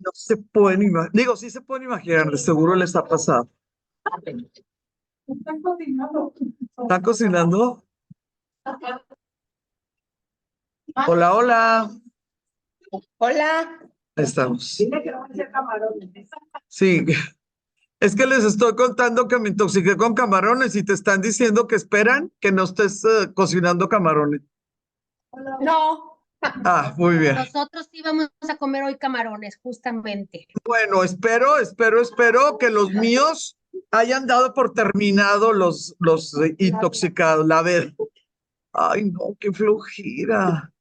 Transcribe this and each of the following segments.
No se pueden imaginar, digo, sí se pueden imaginar, de seguro les ha pasado. Están cocinando. ¿Están cocinando? Hola, hola. Hola. Ahí estamos. Dile que no van a ser camarones. Sí, es que les estoy contando que me intoxiqué con camarones y te están diciendo que esperan que no estés cocinando camarones. No, Ah, muy bien. nosotros íbamos a comer hoy camarones, justamente. Bueno, espero que los míos hayan dado por terminado los intoxicados. La ver. Ay, no, qué flojera.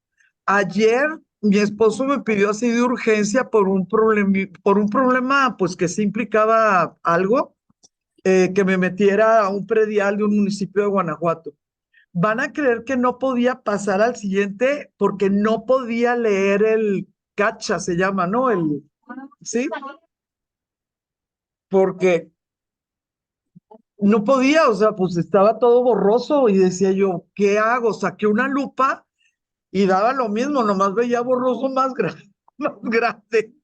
Ayer mi esposo me pidió así de urgencia por un problema, pues que sí implicaba algo, que me metiera a un predial de un municipio de Guanajuato. Van a creer que no podía pasar al siguiente porque no podía leer el cacha, se llama, ¿no? ¿Sí? Porque no podía, o sea, pues estaba todo borroso y decía yo, ¿qué hago? Saqué una lupa y daba lo mismo, nomás veía borroso más grande, más grande.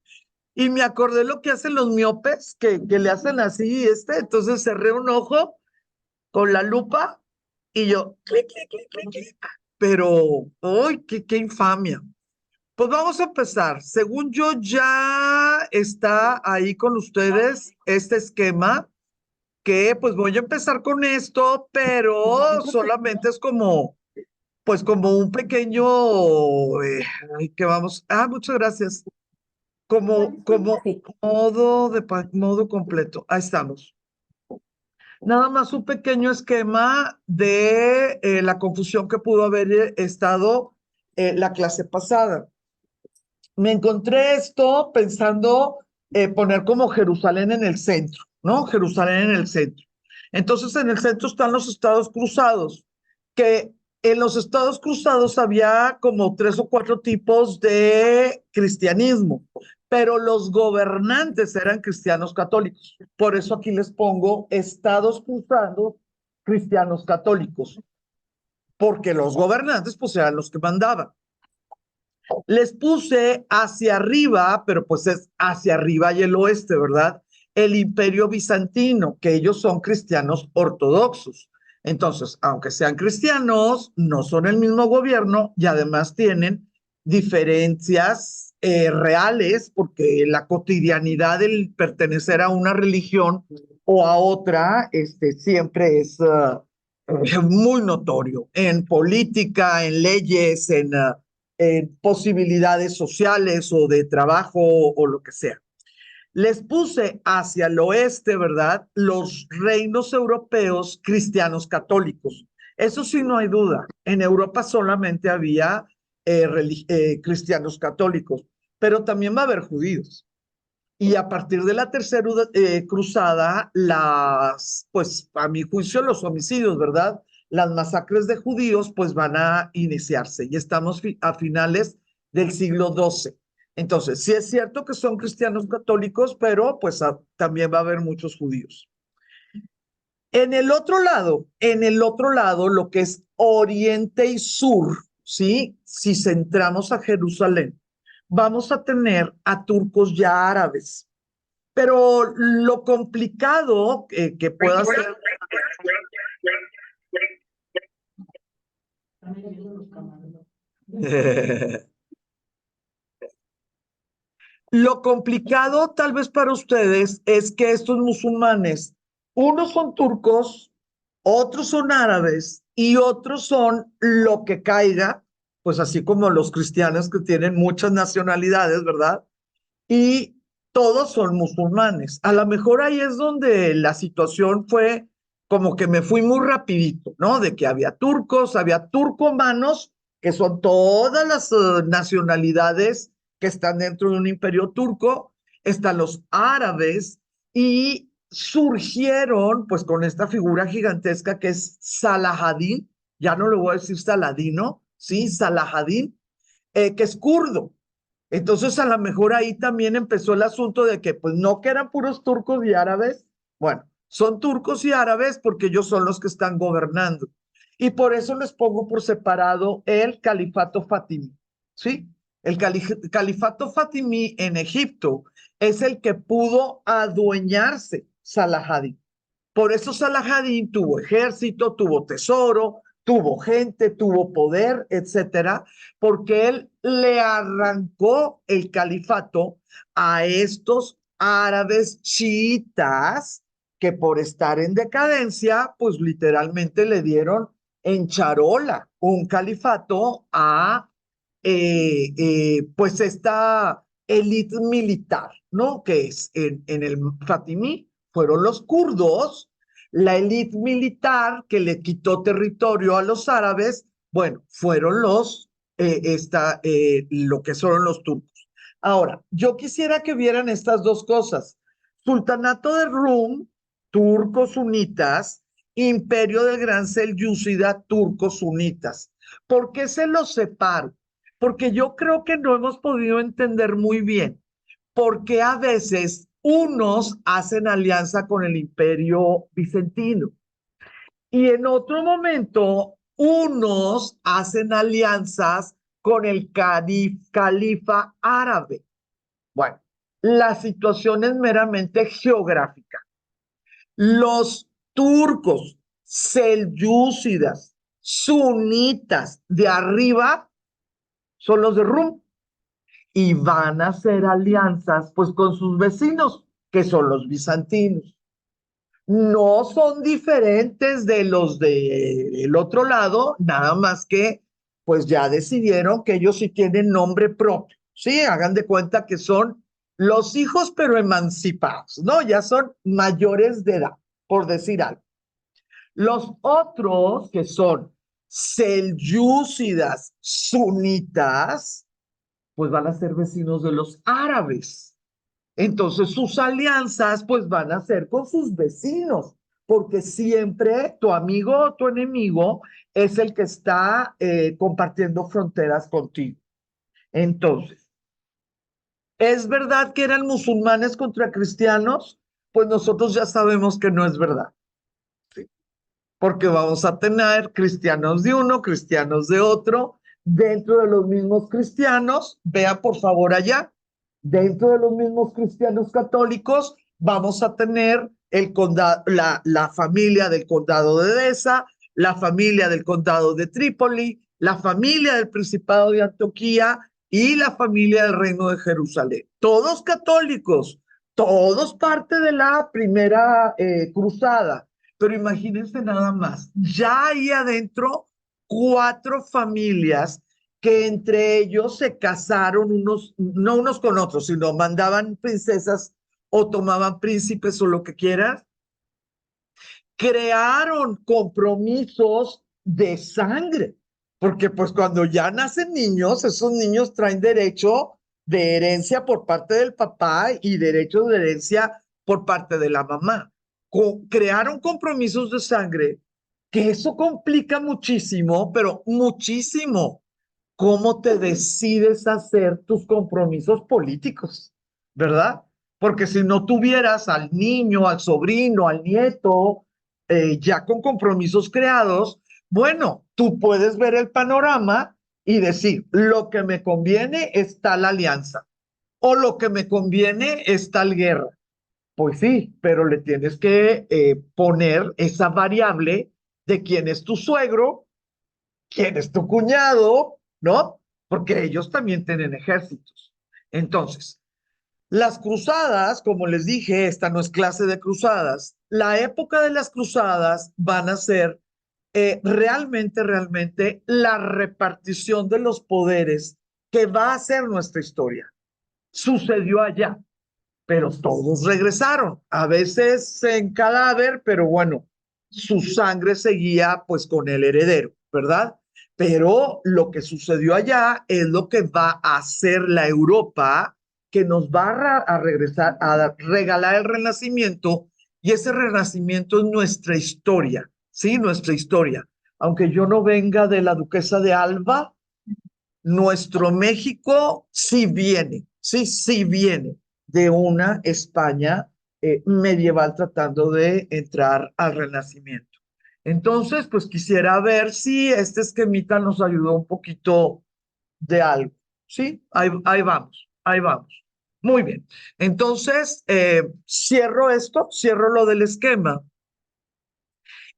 Y me acordé lo que hacen los miopes, que le hacen así, entonces cerré un ojo con la lupa y yo, clic, clic, clic, clic, clic. Pero, ¡ay, qué infamia! Pues vamos a empezar. Según yo, ya está ahí con ustedes este esquema, que pues voy a empezar con esto, pero solamente es como, pues como un pequeño, ay, que vamos, muchas gracias. Como modo completo. Ahí estamos. Nada más un pequeño esquema de la confusión que pudo haber estado la clase pasada. Me encontré esto pensando poner como Jerusalén en el centro, ¿no? Jerusalén en el centro. Entonces, en el centro están los estados cruzados, que en los estados cruzados había como 3 o 4 tipos de cristianismo, pero los gobernantes eran cristianos católicos. Por eso aquí les pongo estados cruzados cristianos católicos, porque los gobernantes pues eran los que mandaban. Les puse hacia arriba, pero pues es hacia arriba y el oeste, ¿verdad? El Imperio Bizantino, que ellos son cristianos ortodoxos. Entonces, aunque sean cristianos, no son el mismo gobierno y además tienen diferencias reales, porque la cotidianidad del pertenecer a una religión o a otra, siempre es muy notorio en política, en leyes, en posibilidades sociales o de trabajo o lo que sea. Les puse hacia el oeste, ¿verdad? Los reinos europeos cristianos católicos. Eso sí, no hay duda. En Europa solamente había cristianos católicos, pero también va a haber judíos. Y a partir de la tercera cruzada, pues a mi juicio, los homicidios, ¿verdad? Las masacres de judíos, pues van a iniciarse. Y estamos a finales del siglo XII. Entonces, sí es cierto que son cristianos católicos, pero pues también va a haber muchos judíos. En el otro lado, lo que es oriente y sur, ¿sí? Si centramos a Jerusalén, vamos a tener a turcos ya árabes. Pero lo complicado que pueda ser... Lo complicado tal vez para ustedes es que estos musulmanes, unos son turcos, otros son árabes y otros son lo que caiga, pues así como los cristianos que tienen muchas nacionalidades, ¿verdad? Y todos son musulmanes. A lo mejor ahí es donde la situación fue como que me fui muy rapidito, ¿no? De que había turcos, había turcomanos, que son todas las nacionalidades que están dentro de un imperio turco, están los árabes y surgieron pues con esta figura gigantesca que es Salahadin, ya no le voy a decir Saladino, ¿sí? Salahadin, que es kurdo. Entonces, a lo mejor ahí también empezó el asunto de que, pues, no que eran puros turcos y árabes. Bueno, son turcos y árabes porque ellos son los que están gobernando. Y por eso les pongo por separado el califato fatimí, ¿sí? El califato fatimí en Egipto es el que pudo adueñarse Salahadin. Por eso Salahadin tuvo ejército, tuvo tesoro, tuvo gente, tuvo poder, etcétera, porque él le arrancó el califato a estos árabes chiitas que por estar en decadencia, pues literalmente le dieron en charola un califato a pues esta élite militar, ¿no? Que es en el Fatimí, fueron los kurdos, la élite militar que le quitó territorio a los árabes, bueno, fueron lo que son los turcos. Ahora, yo quisiera que vieran estas dos cosas. Sultanato de Rum, turcos sunitas, Imperio del Gran Selyúcida, turcos sunitas. ¿Por qué se los separo? Porque yo creo que no hemos podido entender muy bien por qué a veces unos hacen alianza con el imperio bizantino y en otro momento unos hacen alianzas con el califa árabe. Bueno, la situación es meramente geográfica. Los turcos, selyúcidas, sunitas de arriba son los de Rum y van a hacer alianzas pues con sus vecinos, que son los bizantinos. No son diferentes de los del otro lado, nada más que pues ya decidieron que ellos sí tienen nombre propio, ¿sí? Hagan de cuenta que son los hijos pero emancipados, ¿no? Ya son mayores de edad, por decir algo. Los otros que son selyúcidas sunitas, pues van a ser vecinos de los árabes. Entonces sus alianzas pues van a ser con sus vecinos, porque siempre tu amigo o tu enemigo es el que está compartiendo fronteras contigo. Entonces, ¿es verdad que eran musulmanes contra cristianos? Pues nosotros ya sabemos que no es verdad, ¿sí? Porque vamos a tener cristianos de uno, cristianos de otro, dentro de los mismos cristianos, vea por favor allá, dentro de los mismos cristianos católicos, vamos a tener el condado, la familia del condado de Edesa, la familia del condado de Trípoli, la familia del Principado de Antioquía y la familia del Reino de Jerusalén. Todos católicos, todos parte de la primera cruzada. Pero imagínense nada más, ya ahí adentro, 4 familias que entre ellos se casaron unos, no unos con otros, sino mandaban princesas o tomaban príncipes o lo que quieras, crearon compromisos de sangre, porque pues cuando ya nacen niños, esos niños traen derecho de herencia por parte del papá y derecho de herencia por parte de la mamá. Crearon compromisos de sangre, que eso complica muchísimo, pero muchísimo cómo te decides hacer tus compromisos políticos, ¿verdad? Porque si no tuvieras al niño, al sobrino, al nieto, ya con compromisos creados, bueno, tú puedes ver el panorama y decir, lo que me conviene es tal alianza o lo que me conviene es tal guerra. Pues sí, pero le tienes que poner esa variable de quién es tu suegro, quién es tu cuñado, ¿no? Porque ellos también tienen ejércitos. Entonces, las cruzadas, como les dije, esta no es clase de cruzadas, la época de las cruzadas van a ser realmente la repartición de los poderes que va a ser nuestra historia. Sucedió allá, pero todos regresaron, a veces en cadáver, pero bueno, su sangre seguía pues con el heredero, ¿verdad? Pero lo que sucedió allá es lo que va a hacer la Europa, que nos va a regresar, a regalar el renacimiento, y ese renacimiento es nuestra historia, ¿sí? Nuestra historia. Aunque yo no venga de la duquesa de Alba, nuestro México sí viene, sí viene de una España medieval tratando de entrar al Renacimiento. Entonces, pues quisiera ver si este esquemita nos ayudó un poquito de algo. ¿Sí? Ahí vamos, ahí vamos. Muy bien. Entonces, cierro esto, cierro lo del esquema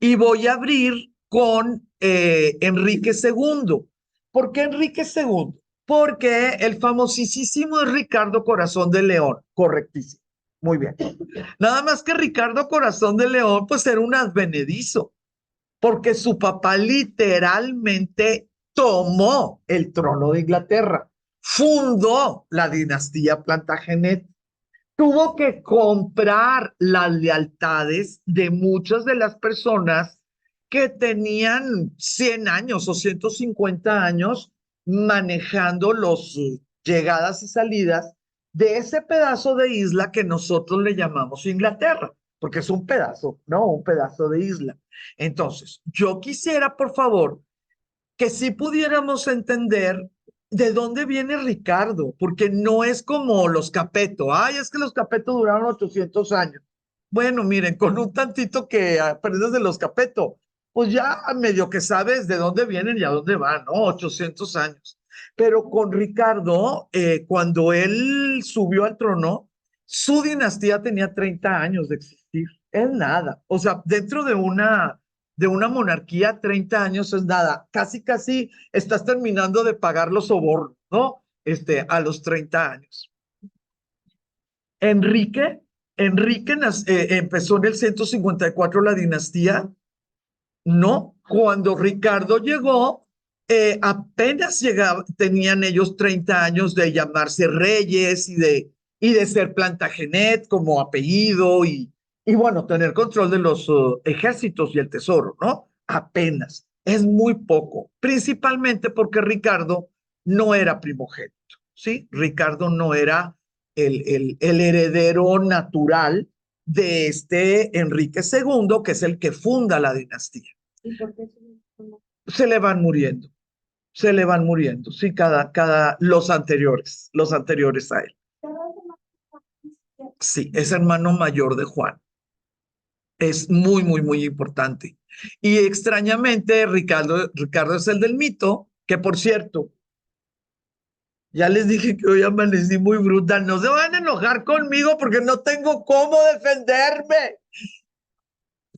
y voy a abrir con Enrique II. ¿Por qué Enrique II? Porque el famosísimo es Ricardo Corazón de León. Correctísimo. Muy bien. Nada más que Ricardo Corazón de León, pues era un advenedizo, porque su papá literalmente tomó el trono de Inglaterra, fundó la dinastía Plantagenet, tuvo que comprar las lealtades de muchas de las personas que tenían 100 años o 150 años manejando los llegadas y salidas de ese pedazo de isla que nosotros le llamamos Inglaterra, porque es un pedazo, ¿no? Un pedazo de isla. Entonces, yo quisiera, por favor, que sí pudiéramos entender de dónde viene Ricardo, porque no es como los Capeto. Ay, es que los Capeto duraron 800 años. Bueno, miren, con un tantito que aprendes de los Capeto, pues ya medio que sabes de dónde vienen y a dónde van, ¿no? 800 años. Pero con Ricardo, cuando él subió al trono, su dinastía tenía 30 años de existir. Es nada. O sea, dentro de una monarquía, 30 años es nada. Casi, casi estás terminando de pagar los sobornos, ¿no? A los 30 años. Enrique, empezó en el 154 la dinastía, ¿no? Cuando Ricardo llegó, apenas llegaba, tenían ellos 30 años de llamarse reyes y de ser Plantagenet como apellido y bueno, tener control de los ejércitos y el tesoro, ¿no? Apenas. Es muy poco, principalmente porque Ricardo no era primogénito, ¿sí? Ricardo no era el heredero natural de este Enrique II, que es el que funda la dinastía. ¿Y por qué Se le van muriendo, se le van muriendo, sí, los anteriores a él. Sí, es hermano mayor de Juan. Es muy, muy, muy importante. Y extrañamente, Ricardo es el del mito, que por cierto, ya les dije que hoy amanecí muy brutal. No se van a enojar conmigo porque no tengo cómo defenderme.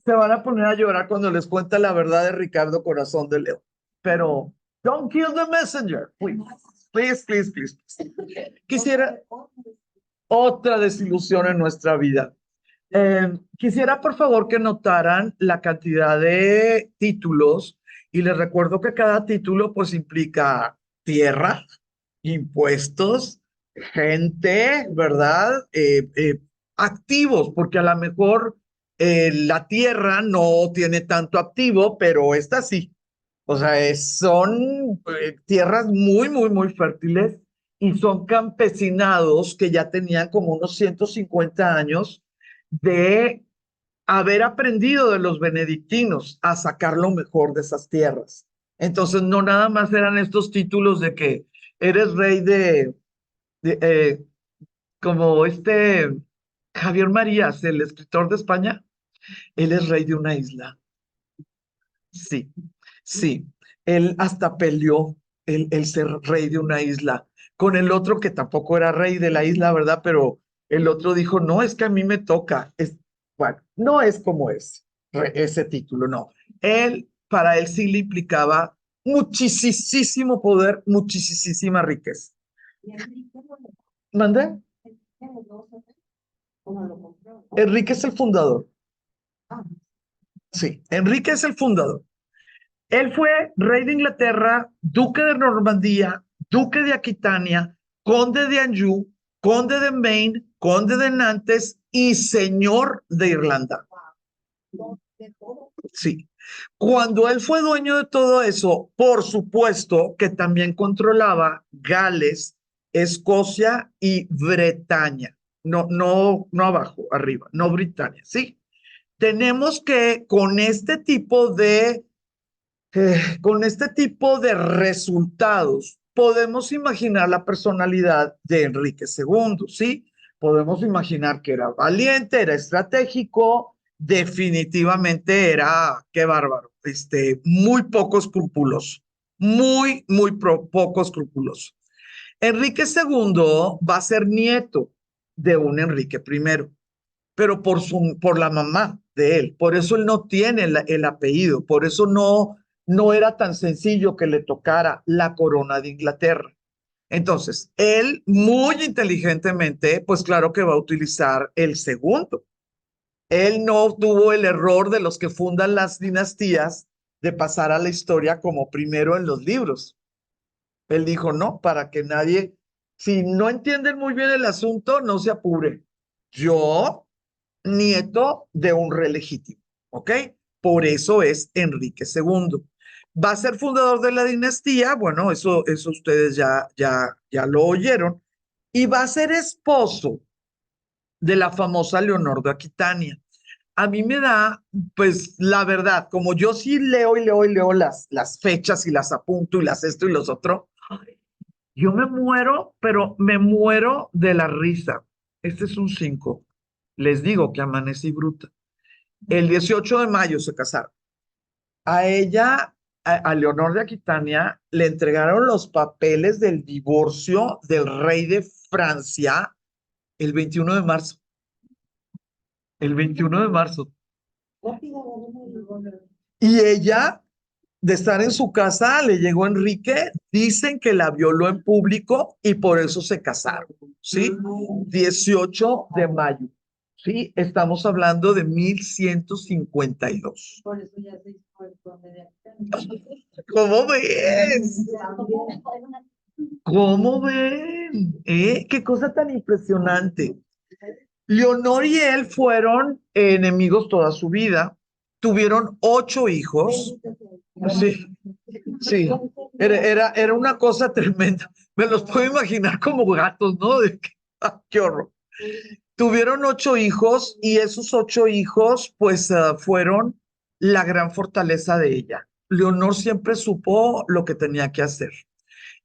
Se van a poner a llorar cuando les cuenta la verdad de Ricardo Corazón de León. Pero, don't kill the messenger, please. Please, please, please, please. Quisiera otra desilusión en nuestra vida. Quisiera, por favor, que notaran la cantidad de títulos y les recuerdo que cada título pues implica tierra, impuestos, gente, ¿verdad? Activos, porque a lo mejor la tierra no tiene tanto activo, pero esta sí. O sea, son tierras muy, muy, muy fértiles y son campesinados que ya tenían como unos 150 años de haber aprendido de los benedictinos a sacar lo mejor de esas tierras. Entonces, no nada más eran estos títulos de que eres rey de como Javier Marías, el escritor de España, él es rey de una isla. Sí, sí. Él hasta peleó el ser rey de una isla con el otro que tampoco era rey de la isla, ¿verdad? Pero el otro dijo, no, es que a mí me toca. Bueno, no es como ese título, no. Para él sí le implicaba muchísimo poder, muchísima riqueza. ¿Mande? Enrique es el fundador. Sí, Enrique es el fundador. Él fue rey de Inglaterra, duque de Normandía, duque de Aquitania, conde de Anjou, conde de Maine, conde de Nantes y señor de Irlanda. Sí. Cuando él fue dueño de todo eso, por supuesto que también controlaba Gales, Escocia y Bretaña. No, no, no abajo, arriba, no Britania, ¿sí? Tenemos que con este tipo de resultados, podemos imaginar la personalidad de Enrique II, ¿sí? Podemos imaginar que era valiente, era estratégico, definitivamente era, qué bárbaro, muy poco escrupuloso, muy, muy poco escrupuloso. Enrique II va a ser nieto de un Enrique I, pero por la mamá de él. Por eso él no tiene el apellido, por eso no era tan sencillo que le tocara la corona de Inglaterra. Entonces, él muy inteligentemente, pues claro que va a utilizar el segundo. Él no tuvo el error de los que fundan las dinastías de pasar a la historia como primero en los libros. Él dijo, no, para que nadie, si no entienden muy bien el asunto, no se apure. Yo, nieto de un rey legítimo, ¿ok? Por eso es Enrique II. ¿Va a ser fundador de la dinastía? Bueno, eso ustedes ya lo oyeron. Y va a ser esposo de la famosa Leonor de Aquitania. A mí me da, pues la verdad, como yo sí leo y leo y leo las fechas y las apunto y las esto y los otro, yo me muero, pero me muero de la risa. Este es un 5. Les digo que amanecí bruta. El 18 de mayo se casaron. A ella, a Leonor de Aquitania, le entregaron los papeles del divorcio del rey de Francia el 21 de marzo. El 21 de marzo. Y ella, de estar en su casa, le llegó Enrique, dicen que la violó en público y por eso se casaron, ¿sí? 18 de mayo, ¿sí? Estamos hablando de 1152. Por eso ya se hizo el conde de ¿Cómo ves? ¿Cómo ven? Qué cosa tan impresionante. Leonor y él fueron enemigos toda su vida. Tuvieron 8 hijos. Sí, sí. Era una cosa tremenda. Me los puedo imaginar como gatos, ¿no? Qué horror. Tuvieron 8 hijos y esos 8 hijos, pues, fueron la gran fortaleza de ella. Leonor siempre supo lo que tenía que hacer.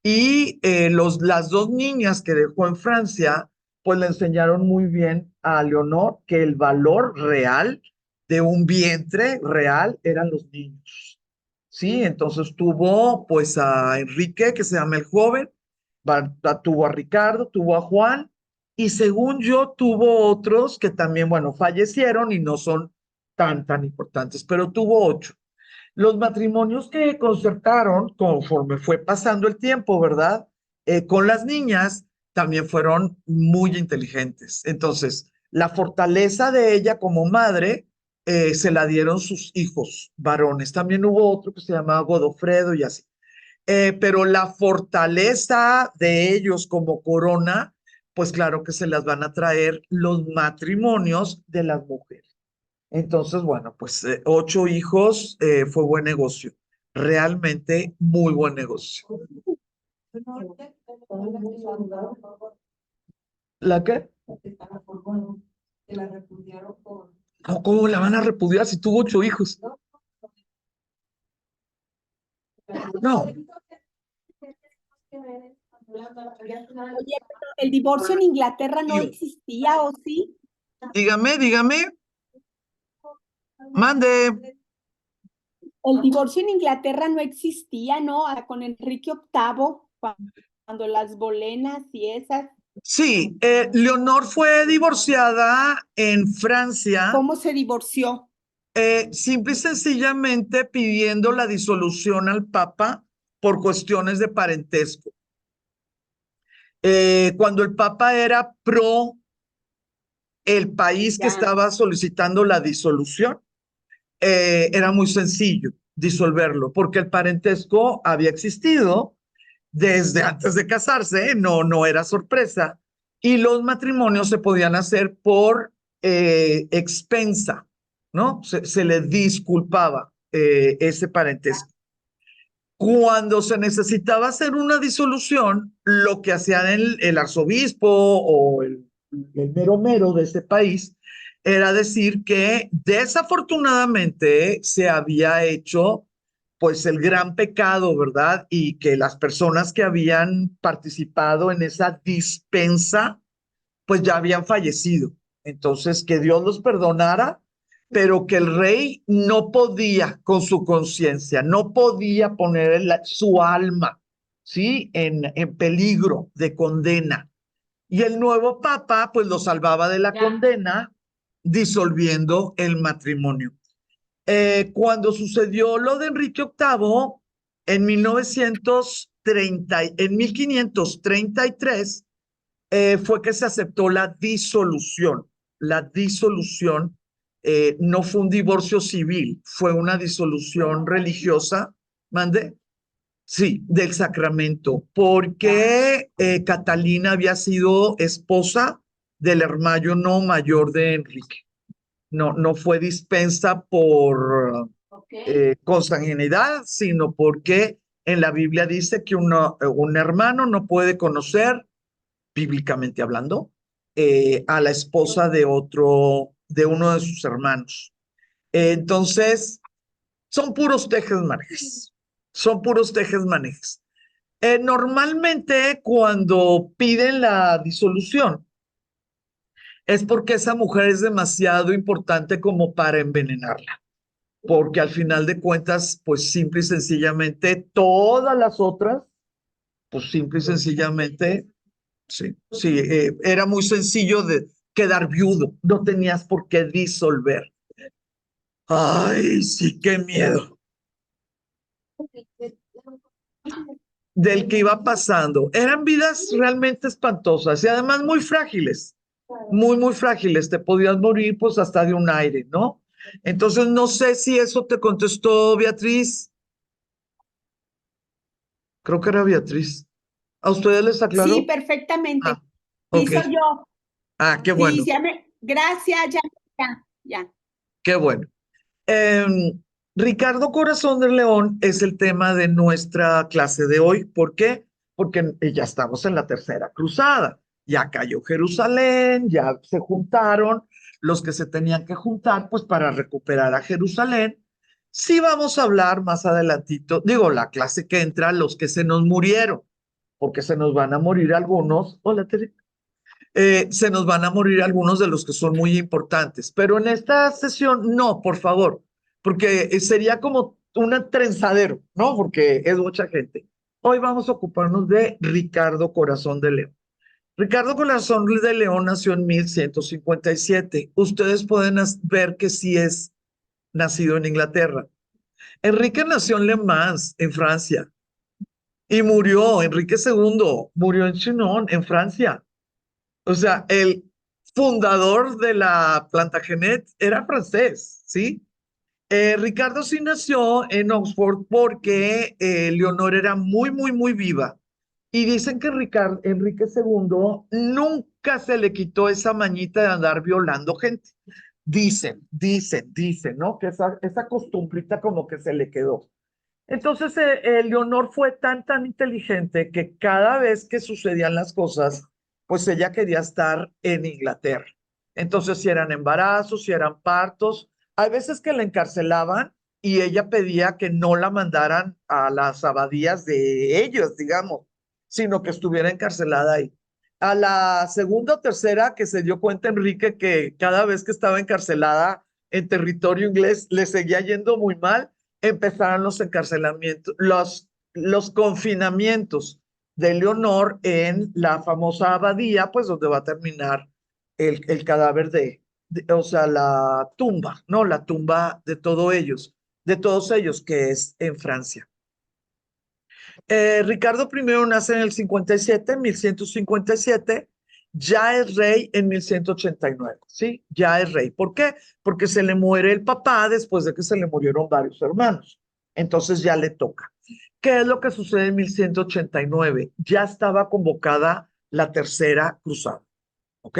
Y las 2 niñas que dejó en Francia, pues le enseñaron muy bien a Leonor que el valor real de un vientre real eran los niños. Sí, entonces tuvo pues a Enrique, que se llama el joven, tuvo a Ricardo, tuvo a Juan, y según yo tuvo otros que también, bueno, fallecieron y no son tan importantes, pero tuvo 8. Los matrimonios que concertaron conforme fue pasando el tiempo, ¿verdad? Con las niñas también fueron muy inteligentes. Entonces, la fortaleza de ella como madre se la dieron sus hijos varones. También hubo otro que se llamaba Godofredo y así. Pero la fortaleza de ellos como corona, pues claro que se las van a traer los matrimonios de las mujeres. Entonces, bueno, pues 8 hijos fue buen negocio, realmente muy buen negocio. ¿La qué? que la repudiaron por... No, ¿cómo la van a repudiar si tuvo 8 hijos? No, Oye, pero el divorcio en Inglaterra no existía, ¿o sí? dígame, mande. El divorcio en Inglaterra no existía, ¿no? Con Enrique VIII, cuando las bolenas y esas. Sí, Leonor fue divorciada en Francia, ¿Cómo se divorció? simple y sencillamente pidiendo la disolución al Papa por cuestiones de parentesco. Cuando el Papa era pro el país que estaba solicitando la disolución, era muy sencillo disolverlo, porque el parentesco había existido desde antes de casarse, no era sorpresa, y los matrimonios se podían hacer por expensa, ¿no? Se le disculpaba ese parentesco. Cuando se necesitaba hacer una disolución, lo que hacían el arzobispo o el mero mero de ese país era decir que desafortunadamente se había hecho pues el gran pecado, ¿verdad? Y que las personas que habían participado en esa dispensa pues ya habían fallecido. Entonces, que Dios los perdonara, pero que el rey no podía con su conciencia, no podía poner su alma ¿sí? En peligro de condena. Y el nuevo papa, pues lo salvaba de la Ya. condena, disolviendo el matrimonio. Cuando sucedió lo de Enrique VIII, en 1533, fue que se aceptó la disolución. La disolución no fue un divorcio civil, fue una disolución religiosa. ¿Mande? Sí, del sacramento, porque Catalina había sido esposa del hermano mayor de Enrique. No, no fue dispensa por Ok. consanguinidad, sino porque en la Biblia dice que un hermano no puede conocer, bíblicamente hablando, a la esposa de uno de sus hermanos. Entonces, son puros tejes-manejes. Son puros tejes-manejes. Normalmente, cuando piden la disolución, es porque esa mujer es demasiado importante como para envenenarla. Porque al final de cuentas, pues simple y sencillamente, todas las otras, pues simple y sencillamente, sí, sí, era muy sencillo de quedar viudo, no tenías por qué disolver. Ay, sí, qué miedo del que iba pasando. Eran vidas realmente espantosas y además muy frágiles, muy, muy frágiles. Te podías morir pues hasta de un aire, ¿no? Entonces, no sé si eso te contestó Beatriz. Creo que era Beatriz. ¿A ustedes les Sí, aclaró? perfectamente. Ah, Sí, ok. soy yo. Ah, qué Sí, bueno, gracias, ya. qué bueno. Ricardo Corazón de León es el tema de nuestra clase de hoy. ¿Por qué? Porque ya estamos en la tercera cruzada. Ya cayó Jerusalén, ya se juntaron los que se tenían que juntar, pues para recuperar a Jerusalén. Sí vamos a hablar más adelantito, digo, la clase que entra, los que se nos murieron, porque se nos van a morir algunos. Hola, Tere. Se nos van a morir algunos de los que son muy importantes. Pero en esta sesión, no, por favor, porque sería como un trenzadero, ¿no? Porque es mucha gente. Hoy vamos a ocuparnos de Ricardo Corazón de León. Ricardo Corazón de León nació en 1157. Ustedes pueden ver que sí es nacido en Inglaterra. Enrique nació en Le Mans, en Francia, y murió, Enrique II, murió en Chinon, en Francia. O sea, el fundador de la Plantagenet era francés, ¿sí? Ricardo sí nació en Oxford porque Leonor era muy, muy, muy viva. Y dicen que Enrique II nunca se le quitó esa mañita de andar violando gente. Dicen, ¿no? Que esa costumbrita como que se le quedó. Entonces, Leonor fue tan inteligente que cada vez que sucedían las cosas, pues ella quería estar en Inglaterra. Entonces, si eran embarazos, si eran partos, hay veces que la encarcelaban y ella pedía que no la mandaran a las abadías de ellos, digamos, sino que estuviera encarcelada ahí. A la segunda o tercera que se dio cuenta Enrique que cada vez que estaba encarcelada en territorio inglés le seguía yendo muy mal, empezaron los encarcelamientos, los confinamientos de Leonor en la famosa abadía, pues donde va a terminar el cadáver o sea, la tumba, ¿no? La tumba de todos ellos, que es en Francia. Ricardo I nace en el 57, 1157, ya es rey en 1189, ¿sí? Ya es rey. ¿Por qué? Porque se le muere el papá después de que se le murieron varios hermanos. Entonces ya le toca. ¿Qué es lo que sucede en 1189? Ya estaba convocada la tercera cruzada, ¿ok?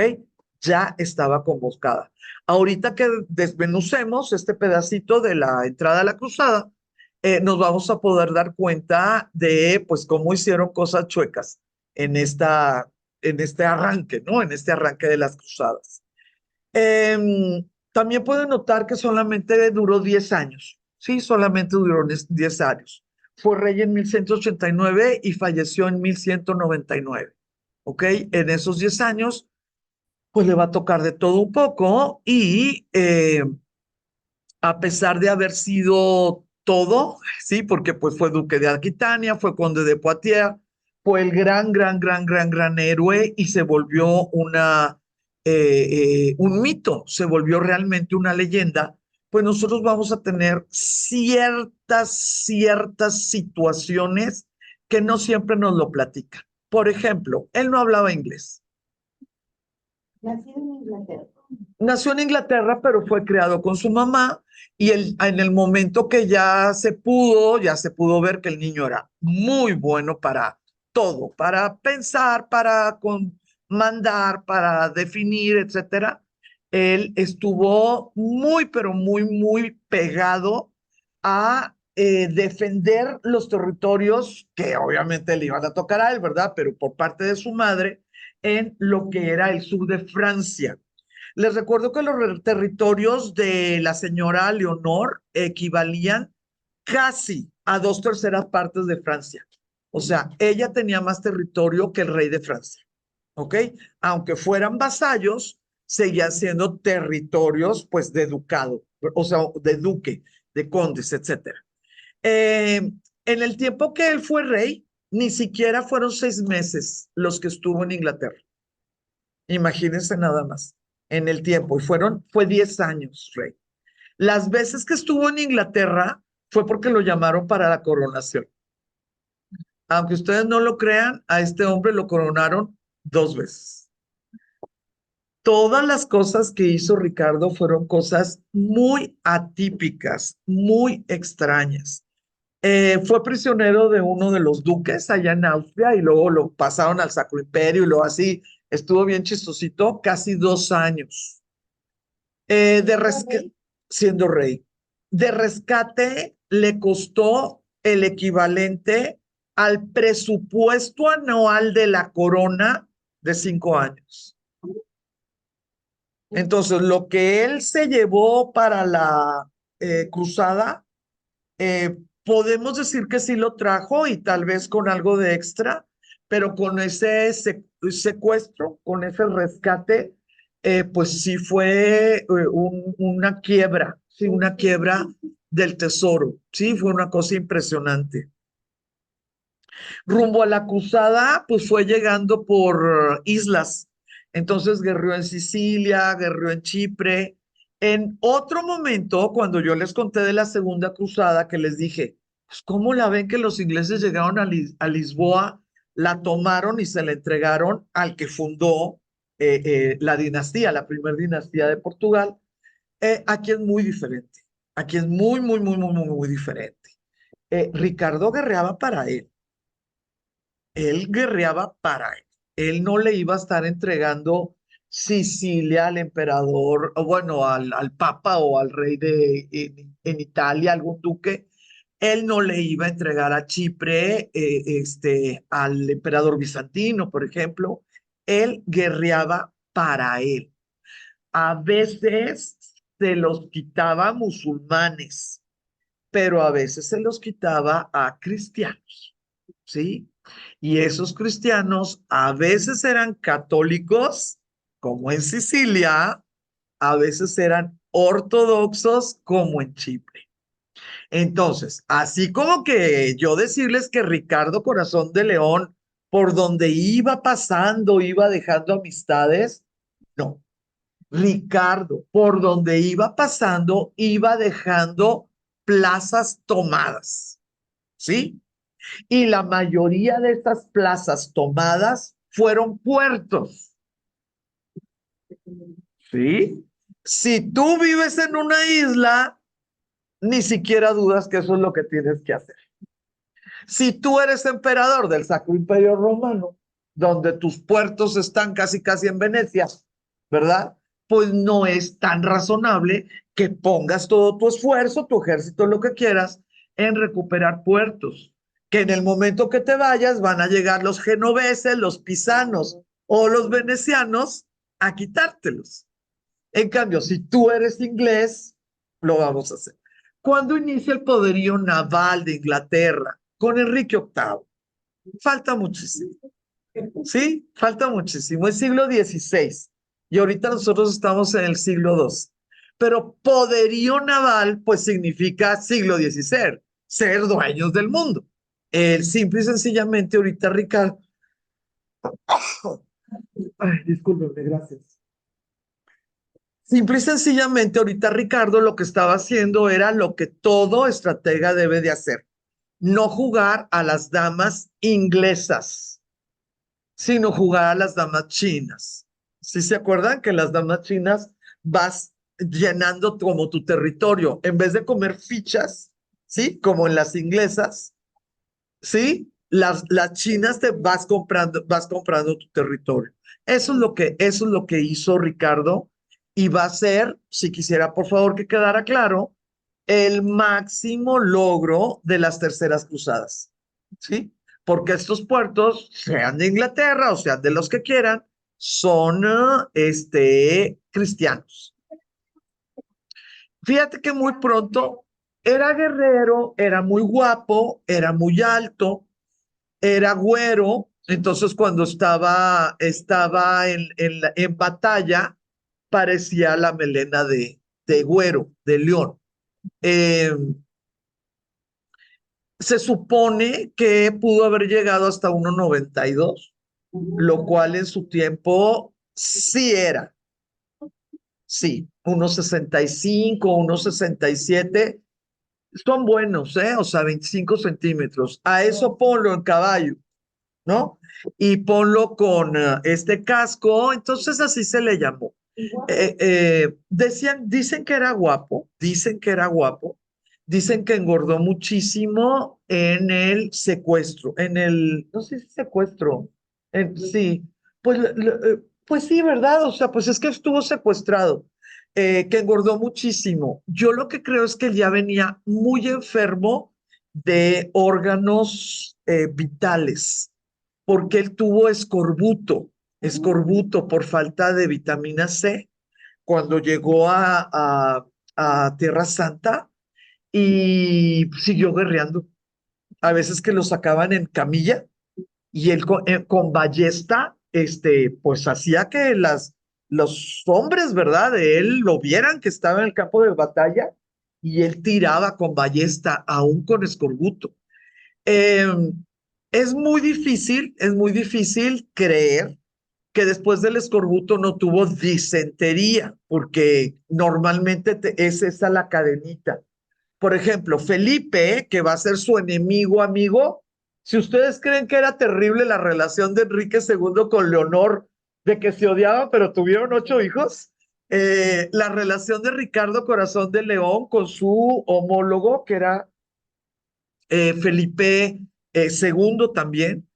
Ya estaba convocada. Ahorita que desmenucemos este pedacito de la entrada a la cruzada, nos vamos a poder dar cuenta de, pues, cómo hicieron cosas chuecas en en este arranque, ¿no? En este arranque de las cruzadas. También pueden notar que solamente duró 10 años, sí, solamente duró 10 años. Fue rey en 1189 y falleció en 1199, ¿ok? En esos 10 años, pues le va a tocar de todo un poco y a pesar de haber sido todo, sí, porque pues fue duque de Aquitania, fue conde de Poitiers, fue el gran héroe y se volvió un mito, se volvió realmente una leyenda. Pues nosotros vamos a tener ciertas situaciones que no siempre nos lo platican. Por ejemplo, él no hablaba inglés. Nacido en Inglaterra. Nació en Inglaterra, pero fue criado con su mamá y en el momento que ya se pudo ver que el niño era muy bueno para todo, para pensar, para mandar, para definir, etcétera. Él estuvo muy, pero muy pegado a defender los territorios que obviamente le iban a tocar a él, ¿verdad? Pero por parte de su madre en lo que era el sur de Francia. Les recuerdo que los territorios de la señora Leonor equivalían casi a 2/3 partes de Francia. O sea, ella tenía más territorio que el rey de Francia. ¿Ok? Aunque fueran vasallos, seguían siendo territorios, pues, de ducado, o sea, de duque, de condes, etcétera. En el tiempo que él fue rey, ni siquiera fueron 6 meses los que estuvo en Inglaterra. Imagínense nada más en el tiempo. Y fue 10 años, rey. Las veces que estuvo en Inglaterra fue porque lo llamaron para la coronación. Aunque ustedes no lo crean, a este hombre lo coronaron 2 veces. Todas las cosas que hizo Ricardo fueron cosas muy atípicas, muy extrañas. Fue prisionero de uno de los duques allá en Austria y luego lo pasaron al Sacro Imperio y luego así estuvo bien chistosito, casi 2 años. Siendo rey. De rescate le costó el equivalente al presupuesto anual de la corona de 5 años. Entonces, lo que él se llevó para la cruzada, podemos decir que sí lo trajo y tal vez con algo de extra, pero con ese secuestro, con ese rescate, pues sí fue una quiebra, sí, una quiebra del tesoro, sí, fue una cosa impresionante. Rumbo a la cruzada, pues fue llegando por islas. Entonces guerreó en Sicilia, guerreó en Chipre. En otro momento, cuando yo les conté de la segunda cruzada, que les dije, pues, ¿cómo la ven que los ingleses llegaron a Lisboa, la tomaron y se la entregaron al que fundó la dinastía, la primera dinastía de Portugal? Aquí es muy diferente. Aquí es muy diferente. Ricardo guerreaba para él. Él guerreaba para él. Él no le iba a estar entregando Sicilia al emperador, o bueno, al papa o al rey en Italia, algún duque. Él no le iba a entregar a Chipre, al emperador bizantino, por ejemplo. Él guerreaba para él. A veces se los quitaba a musulmanes, pero a veces se los quitaba a cristianos, ¿sí? Y esos cristianos a veces eran católicos, como en Sicilia, a veces eran ortodoxos, como en Chipre. Entonces, así como que yo decirles que Ricardo Corazón de León, por donde iba pasando, iba dejando amistades, no. Ricardo, por donde iba pasando, iba dejando plazas tomadas, ¿sí? Y la mayoría de estas plazas tomadas fueron puertos, ¿sí? Si tú vives en una isla, ni siquiera dudas que eso es lo que tienes que hacer. Si tú eres emperador del Sacro Imperio Romano, donde tus puertos están casi en Venecia, ¿verdad? Pues no es tan razonable que pongas todo tu esfuerzo, tu ejército, lo que quieras, en recuperar puertos. Que en el momento que te vayas van a llegar los genoveses, los pisanos o los venecianos a quitártelos. En cambio, si tú eres inglés, lo vamos a hacer. ¿Cuándo inicia el poderío naval de Inglaterra? Con Enrique VIII. Falta muchísimo. ¿Sí? Falta muchísimo. Es siglo XVI. Y ahorita nosotros estamos en el siglo II. Pero poderío naval, pues significa siglo XVI, ser dueños del mundo. Simple y sencillamente, ahorita Ricardo, ay, discúlpeme, gracias. Simple y sencillamente, ahorita Ricardo lo que estaba haciendo era lo que todo estratega debe de hacer. No jugar a las damas inglesas, sino jugar a las damas chinas. ¿Sí se acuerdan que las damas chinas vas llenando como tu territorio? En vez de comer fichas, ¿sí? Como en las inglesas, ¿sí? Las chinas te vas comprando tu territorio. Eso es lo que hizo Ricardo y va a ser, si quisiera por favor que quedara claro, el máximo logro de las terceras cruzadas, ¿sí? Porque estos puertos, sean de Inglaterra o sean de los que quieran, son cristianos. Fíjate que muy pronto era guerrero, era muy guapo, era muy alto, era güero, entonces cuando estaba en batalla, parecía la melena de güero, de león. Eh, Se supone que pudo haber llegado hasta 1,92, lo cual en su tiempo sí era, sí, 1,65, 1,67, son buenos, ¿eh? O sea, 25 centímetros. A eso ponlo en caballo, ¿no? Y ponlo con este casco, entonces así se le llamó. Dicen que era guapo, dicen que era guapo, dicen que engordó muchísimo en el secuestro, no sé si secuestro, sí, pues, pues sí, ¿verdad? O sea, pues es que estuvo secuestrado, que engordó muchísimo. Yo lo que creo es que él ya venía muy enfermo de órganos vitales, porque él tuvo escorbuto por falta de vitamina C cuando llegó a Tierra Santa y siguió guerreando. A veces que lo sacaban en camilla y él con ballesta, pues hacía que los hombres, ¿verdad? De él lo vieran que estaba en el campo de batalla y él tiraba con ballesta, aún con escorbuto. Eh, es muy difícil creer que después del escorbuto no tuvo disentería, porque normalmente es esa la cadenita. Por ejemplo, Felipe, que va a ser su enemigo amigo, si ustedes creen que era terrible la relación de Enrique II con Leonor, de que se odiaban, pero tuvieron 8 hijos, la relación de Ricardo Corazón de León con su homólogo, que era Felipe II también,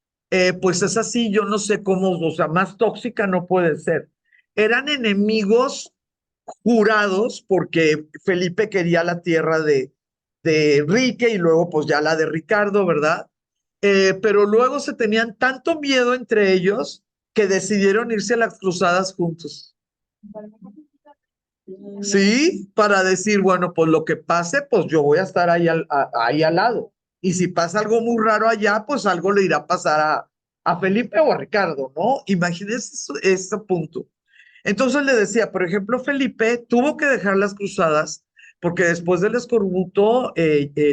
pues es así, yo no sé cómo, o sea, más tóxica no puede ser. Eran enemigos jurados porque Felipe quería la tierra de Enrique y luego pues ya la de Ricardo, ¿verdad? Pero luego se tenían tanto miedo entre ellos que decidieron irse a las cruzadas juntos. Sí, para decir, bueno, pues lo que pase, pues yo voy a estar ahí al lado. Y si pasa algo muy raro allá, pues algo le irá a pasar a Felipe o a Ricardo, ¿no? Imagínense ese punto. Entonces le decía, por ejemplo, Felipe tuvo que dejar las cruzadas porque después del escorbuto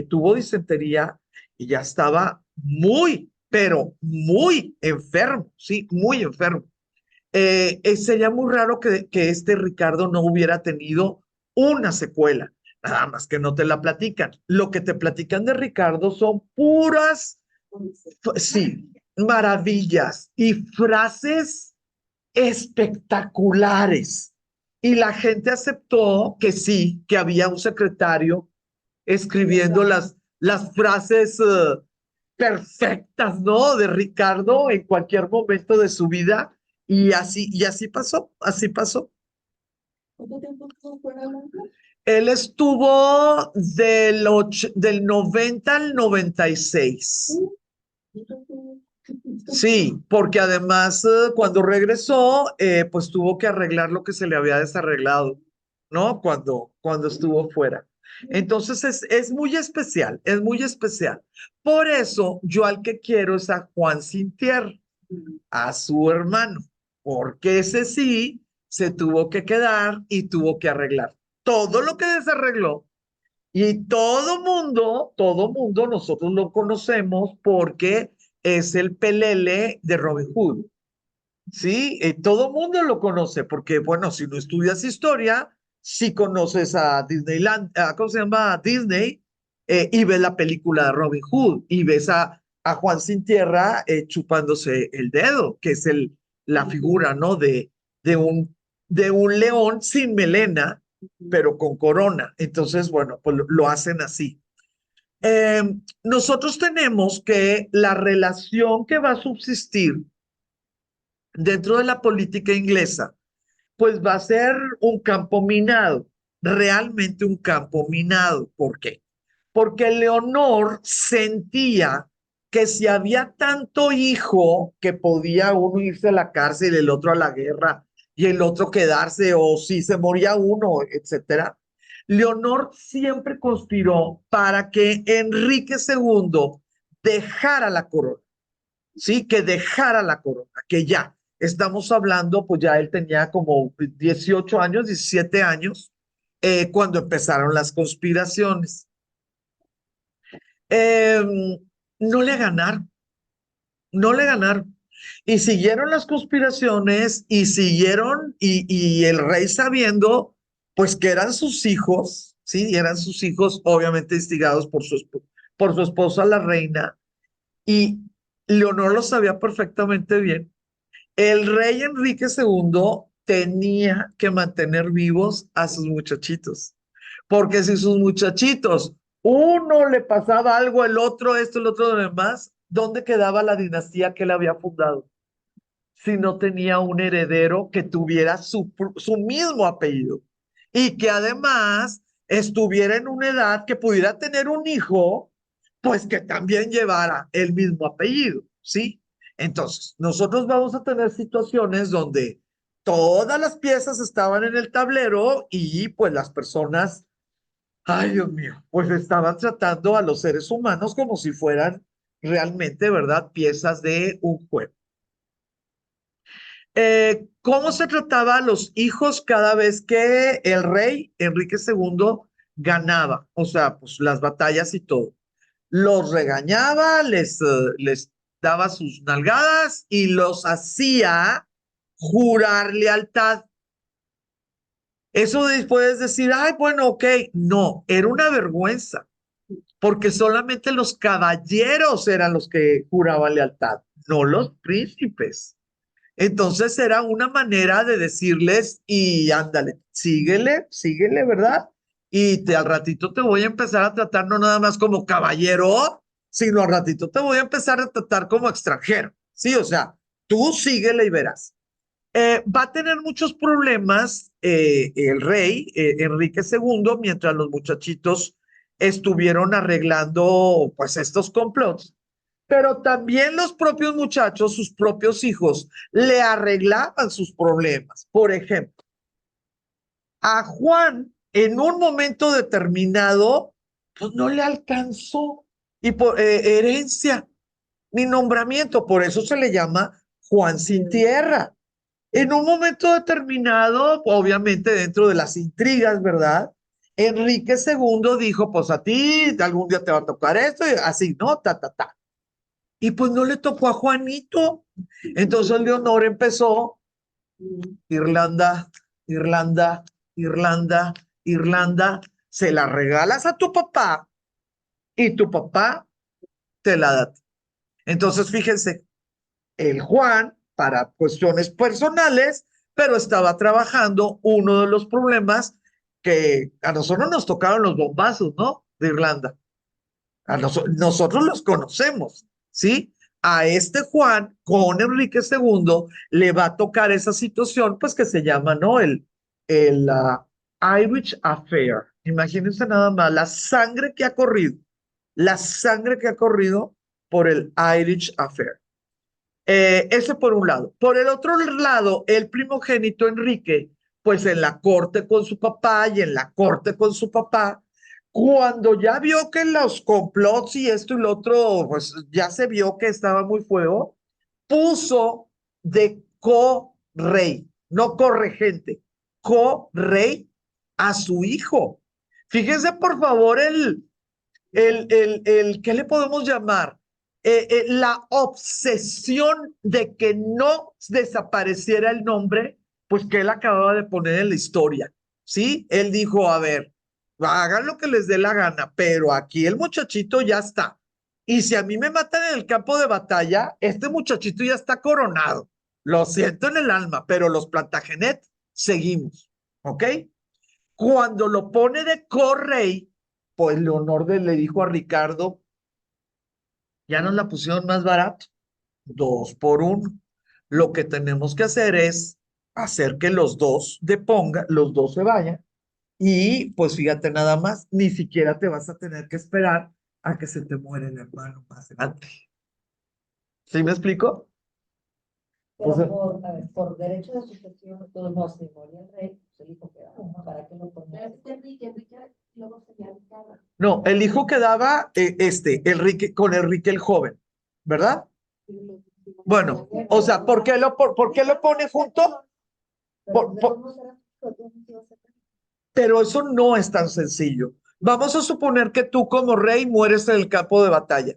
tuvo disentería y ya estaba muy, pero muy enfermo, sí, muy enfermo. Sería muy raro que este Ricardo no hubiera tenido una secuela, nada más que no te la platican. Lo que te platican de Ricardo son puras, sí, maravillas y frases espectaculares. Y la gente aceptó que sí, que había un secretario escribiendo las frases perfectas, ¿no? De Ricardo en cualquier momento de su vida. Y así pasó, así pasó. ¿Cuánto tiempo estuvo fuera de Blanca? Él estuvo del 90 al 96. Sí, porque además cuando regresó, pues tuvo que arreglar lo que se le había desarreglado, ¿no? Cuando estuvo fuera. Entonces es muy especial, es muy especial. Por eso yo al que quiero es a Juan Sintier, a su hermano, porque ese sí se tuvo que quedar y tuvo que arreglar todo lo que desarregló. Y todo mundo, nosotros lo conocemos porque es el pelele de Robin Hood. Sí, todo mundo lo conoce porque, bueno, si no estudias historia, sí conoces a Disneyland, ¿cómo se llama? Disney, y ves la película de Robin Hood y ves a Juan Sin Tierra chupándose el dedo, que es la figura, ¿no? De un león sin melena, pero con corona. Entonces, bueno, pues lo hacen así. Eh, Nosotros tenemos que la relación que va a subsistir dentro de la política inglesa, pues va a ser un campo minado, realmente un campo minado. ¿Por qué? Porque Leonor sentía que si había tanto hijo que podía uno irse a la cárcel, el otro a la guerra y el otro quedarse, o si se moría uno, etcétera, Leonor siempre conspiró para que Enrique II dejara la corona. Sí, que dejara la corona, que ya, estamos hablando, pues ya él tenía como 18 años, 17 años, cuando empezaron las conspiraciones. Eh, no le ganaron, no le ganaron. Y siguieron las conspiraciones y siguieron, y el rey sabiendo, pues que eran sus hijos, sí, eran sus hijos, obviamente instigados por su esposa, la reina, y Leonor lo sabía perfectamente bien. El rey Enrique II tenía que mantener vivos a sus muchachitos, porque si sus muchachitos, uno le pasaba algo, el otro esto, el otro lo demás, ¿dónde quedaba la dinastía que él había fundado? Si no tenía un heredero que tuviera su mismo apellido y que además estuviera en una edad que pudiera tener un hijo, pues que también llevara el mismo apellido, ¿sí? Entonces, nosotros vamos a tener situaciones donde todas las piezas estaban en el tablero y pues las personas, ay Dios mío, pues estaban tratando a los seres humanos como si fueran realmente, ¿verdad? Piezas de un juego. ¿Cómo se trataba a los hijos cada vez que el rey Enrique II ganaba? O sea, pues las batallas y todo. Los regañaba, les daba sus nalgadas y los hacía jurar lealtad. Eso puedes decir, ay, bueno, ok. No, era una vergüenza, porque solamente los caballeros eran los que juraban lealtad, no los príncipes. Entonces era una manera de decirles, y ándale, síguele, síguele, ¿verdad? Y al ratito te voy a empezar a tratar no nada más como caballero, sino al ratito te voy a empezar a tratar como extranjero. Sí, o sea, tú síguele y verás. Va a tener muchos problemas el rey Enrique II mientras los muchachitos estuvieron arreglando pues estos complots, pero también los propios muchachos, sus propios hijos, le arreglaban sus problemas. Por ejemplo, a Juan en un momento determinado, pues no le alcanzó y por herencia ni nombramiento, por eso se le llama Juan sin tierra. En un momento determinado, obviamente dentro de las intrigas, ¿verdad? Enrique II dijo, pues a ti algún día te va a tocar esto, y así, ¿no? Ta, ta, ta. Y pues no le tocó a Juanito. Entonces Leonor empezó Irlanda, Irlanda, Irlanda, Irlanda. Se la regalas a tu papá y tu papá te la da. Entonces fíjense, el Juan, para cuestiones personales, pero estaba trabajando uno de los problemas que a nosotros nos tocaron los bombazos, ¿no? De Irlanda. Nosotros los conocemos, ¿sí? A este Juan, con Enrique II, le va a tocar esa situación, pues que se llama, ¿no? El Irish Affair. Imagínense nada más la sangre que ha corrido por el Irish Affair. Ese por un lado. Por el otro lado, el primogénito Enrique, pues en la corte con su papá y en la corte con su papá, cuando ya vio que los complots y esto y lo otro, pues ya se vio que estaba muy fuego, puso de co-rey, no corregente, co-rey a su hijo. Fíjense, por favor, ¿qué le podemos llamar? La obsesión de que no desapareciera el nombre, pues que él acababa de poner en la historia, ¿sí? Él dijo, a ver, hagan lo que les dé la gana, pero aquí el muchachito ya está. Y si a mí me matan en el campo de batalla, este muchachito ya está coronado. Lo siento en el alma, pero los Plantagenet seguimos, ¿ok? Cuando lo pone de correy, pues Leonor le dijo a Ricardo, ya nos la pusieron más barato, 2 por 1. Lo que tenemos que hacer es hacer que los dos los dos se vayan y pues fíjate nada más, ni siquiera te vas a tener que esperar a que se te muere el hermano más grande. ¿Sí me explico? Pero O sea, a ver, por derecho de sucesión, todo no se moría el rey, pues el hijo quedaba, ¿no? ¿Para qué lo ponía? Enrique, luego sería Ricardo. no, el hijo quedaba Enrique, con Enrique el joven, ¿verdad? Bueno, o sea, ¿por qué lo pone junto? Pero eso no es tan sencillo. Vamos a suponer que tú como rey mueres en el campo de batalla.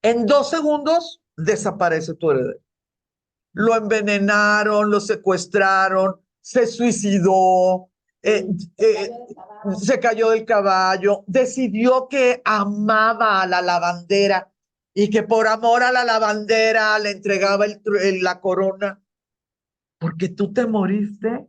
En 2 segundos desaparece tu heredero. Lo envenenaron, lo secuestraron, se suicidó, se cayó del caballo, decidió que amaba a la lavandera y que por amor a la lavandera le entregaba la corona, porque tú te moriste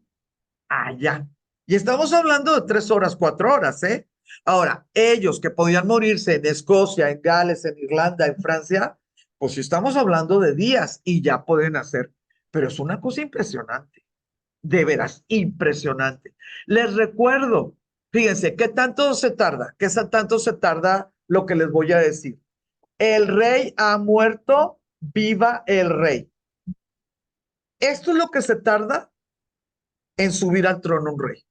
allá. Y estamos hablando de 3 horas, 4 horas, ¿eh? Ahora, ellos que podían morirse en Escocia, en Gales, en Irlanda, en Francia, pues si estamos hablando de días y ya pueden hacer. Pero es una cosa impresionante, de veras, impresionante. Les recuerdo, fíjense, ¿qué tanto se tarda? Tanto se tarda lo que les voy a decir? El rey ha muerto, viva el rey. Esto es lo que se tarda en subir al trono un rey.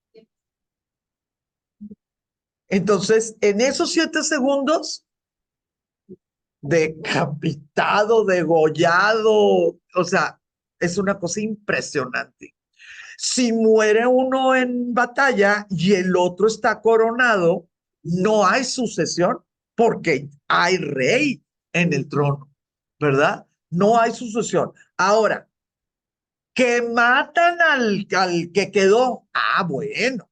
Entonces, en esos 7 segundos, decapitado, degollado, o sea, es una cosa impresionante. Si muere uno en batalla y el otro está coronado, no hay sucesión porque hay rey en el trono, ¿verdad? No hay sucesión. Ahora, que matan al que quedó. Ah, bueno,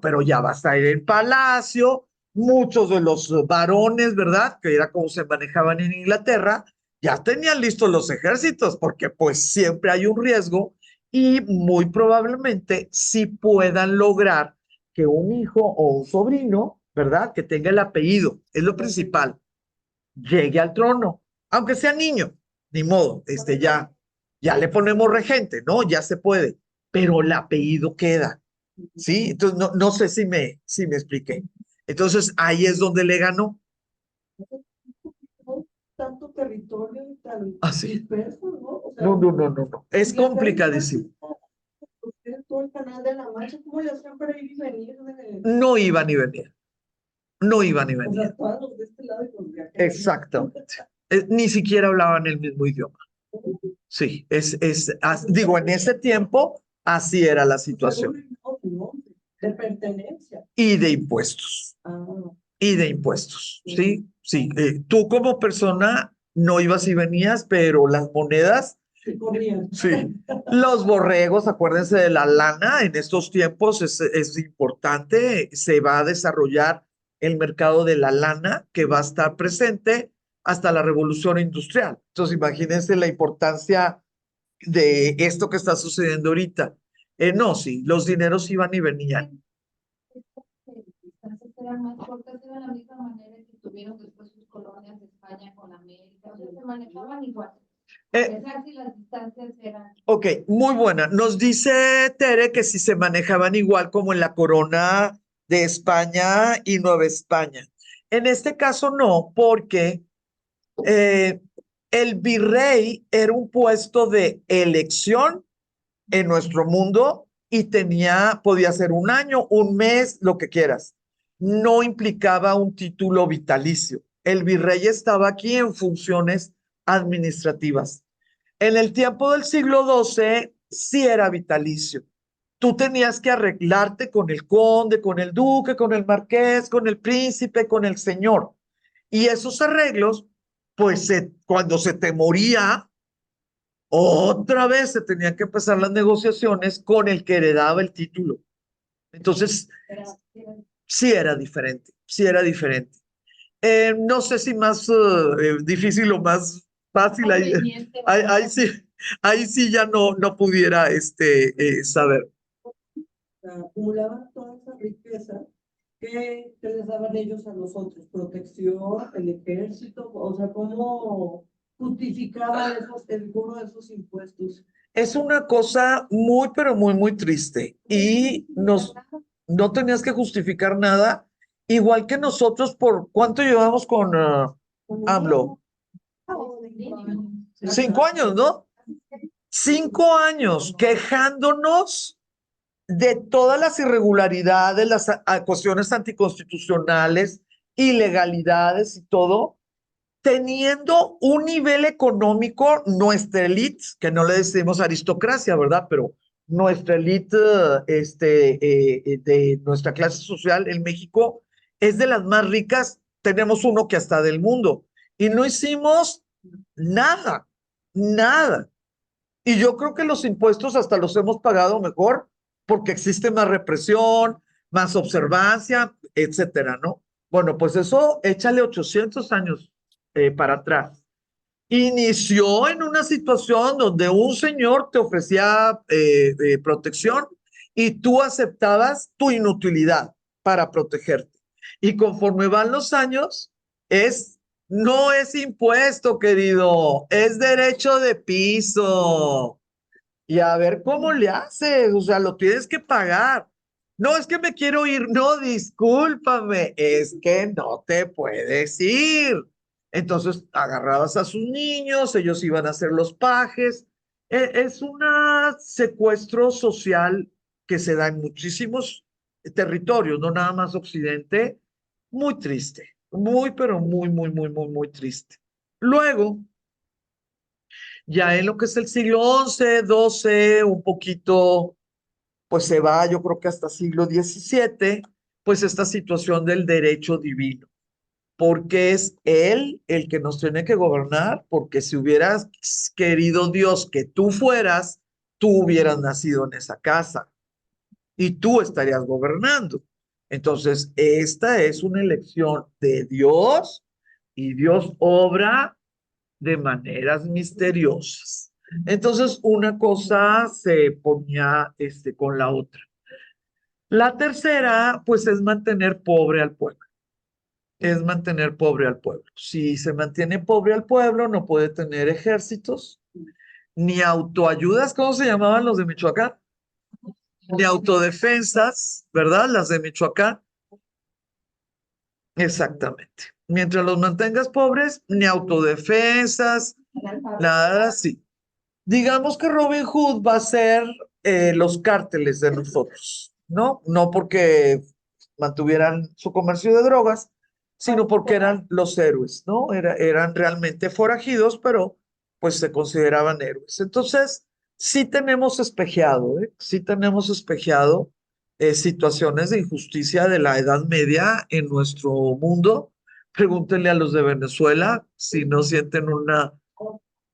pero ya va a estar en palacio. Muchos de los varones, ¿verdad? Que era como se manejaban en Inglaterra, ya tenían listos los ejércitos, porque pues siempre hay un riesgo y muy probablemente sí puedan lograr que un hijo o un sobrino, ¿verdad? Que tenga el apellido, es lo principal, llegue al trono, aunque sea niño, ni modo, ya le ponemos regente, ¿no? Ya se puede, pero el apellido queda, ¿sí? Entonces, no sé si me expliqué. Entonces, ahí es donde le ganó. Tanto territorio y tan Así. disperso, ¿no? O sea, No. Es complicadísimo. todo el canal de la Mancha, ¿cómo le hacían para ir y venir? No iba ni venía. No iba ni O sea, venía. todos los de este lado y los de acá. Exactamente. Ni siquiera hablaban el mismo idioma. Sí, digo, en ese tiempo, así era la situación. De pertenencia. Y de impuestos. Y de impuestos, ¿sí? Sí, tú como persona no ibas y venías, pero las monedas, sí. Los borregos, acuérdense de la lana, en estos tiempos es importante, se va a desarrollar el mercado de la lana que va a estar presente hasta la revolución industrial. Entonces, imagínense la importancia de esto que está sucediendo ahorita. No, sí, los dineros iban y venían. Eran más cortas, era la misma manera que tuvieron después sus colonias de España con América, o sea, se manejaban igual. A pesar si las distancias eran. Ok, muy buena. Nos dice Tere que si se manejaban igual como en la corona de España y Nueva España. En este caso no, porque el virrey era un puesto de elección en nuestro mundo y podía ser un año, un mes, lo que quieras. No implicaba un título vitalicio. El virrey estaba aquí en funciones administrativas. En el tiempo del siglo XII sí era vitalicio. tú tenías que arreglarte con el conde, con el duque, con el marqués, con el príncipe, con el señor. Y esos arreglos, pues cuando se te moría, otra vez se tenían que empezar las negociaciones con el que heredaba el título. Entonces, sí era diferente, sí era diferente. No sé si más difícil o más fácil, ahí sí ya no pudiera saber. Acumulaban toda esa riqueza que les daban ellos a los otros, protección, el ejército, o sea, ¿cómo justificaban el cobro de esos impuestos? Es una cosa muy, pero muy, muy triste y no tenías que justificar nada, igual que nosotros. ¿Por cuánto llevamos con AMLO? 5 años, ¿no? 5 años quejándonos de todas las irregularidades, las cuestiones anticonstitucionales, ilegalidades y todo, teniendo un nivel económico, nuestra élite, que no le decimos aristocracia, ¿verdad? Pero nuestra élite de nuestra clase social en México es de las más ricas, tenemos uno que hasta del mundo, y no hicimos nada, nada. Y yo creo que los impuestos hasta los hemos pagado mejor porque existe más represión, más observancia, etcétera, ¿no? Bueno, pues eso, échale 800 años para atrás. Inició en una situación donde un señor te ofrecía protección y tú aceptabas tu inutilidad para protegerte. Y conforme van los años, no es impuesto, querido, es derecho de piso. Y a ver cómo le haces, o sea, lo tienes que pagar. No es que me quiero ir, no, discúlpame, es que no te puedes ir. Entonces agarrabas a sus niños, ellos iban a ser los pajes. Es un secuestro social que se da en muchísimos territorios, no nada más Occidente. Muy triste, muy, pero muy, muy, muy, muy, muy triste. Luego, ya en lo que es el siglo XI, XII, un poquito, pues se va, yo creo que hasta siglo XVII, pues esta situación del derecho divino, porque es Él el que nos tiene que gobernar, porque si hubieras querido Dios que tú fueras, tú hubieras nacido en esa casa y tú estarías gobernando. Entonces, esta es una elección de Dios y Dios obra de maneras misteriosas. Entonces, una cosa se ponía con la otra. La tercera, pues, es mantener pobre al pueblo. Es mantener pobre al pueblo. Si se mantiene pobre al pueblo, no puede tener ejércitos, ni autoayudas, ¿cómo se llamaban los de Michoacán? Ni autodefensas, ¿verdad? Las de Michoacán. Exactamente. Mientras los mantengas pobres, ni autodefensas, nada así. Digamos que Robin Hood va a ser los cárteles de nosotros, ¿no? No porque mantuvieran su comercio de drogas, sino porque eran los héroes, ¿no? Eran realmente forajidos, pero pues se consideraban héroes. Entonces, sí tenemos espejeado, ¿eh? Sí tenemos espejeado situaciones de injusticia de la Edad Media en nuestro mundo. Pregúntenle a los de Venezuela si no sienten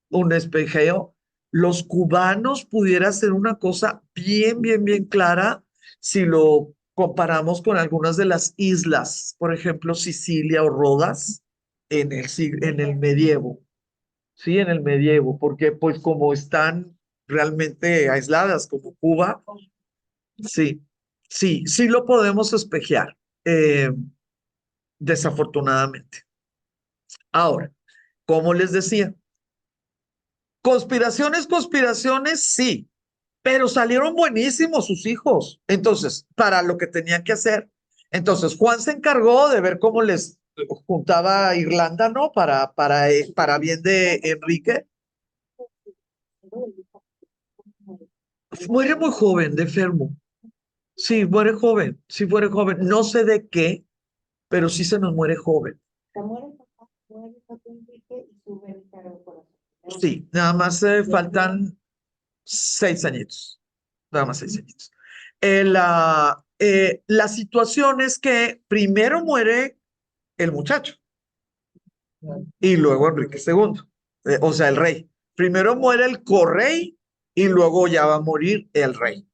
un espejeo. Los cubanos pudiera ser una cosa bien, bien, bien clara si lo comparamos con algunas de las islas, por ejemplo, Sicilia o Rodas en el medievo, ¿sí? En el medievo, porque pues como están realmente aisladas como Cuba, sí, sí, sí lo podemos espejear, desafortunadamente. Ahora, como les decía, conspiraciones, sí, pero salieron buenísimos sus hijos. Entonces, para lo que tenían que hacer. Entonces, Juan se encargó de ver cómo les juntaba Irlanda, ¿no? Para bien de Enrique. Muere muy joven, de enfermo. Sí, muere joven, sí muere joven. No sé de qué, pero sí se nos muere joven. Sí, nada más faltan 6 añitos. Nada más 6 añitos. La situación es que primero muere el muchacho y luego Enrique II, o sea, el rey. Primero muere el correy y luego ya va a morir el rey.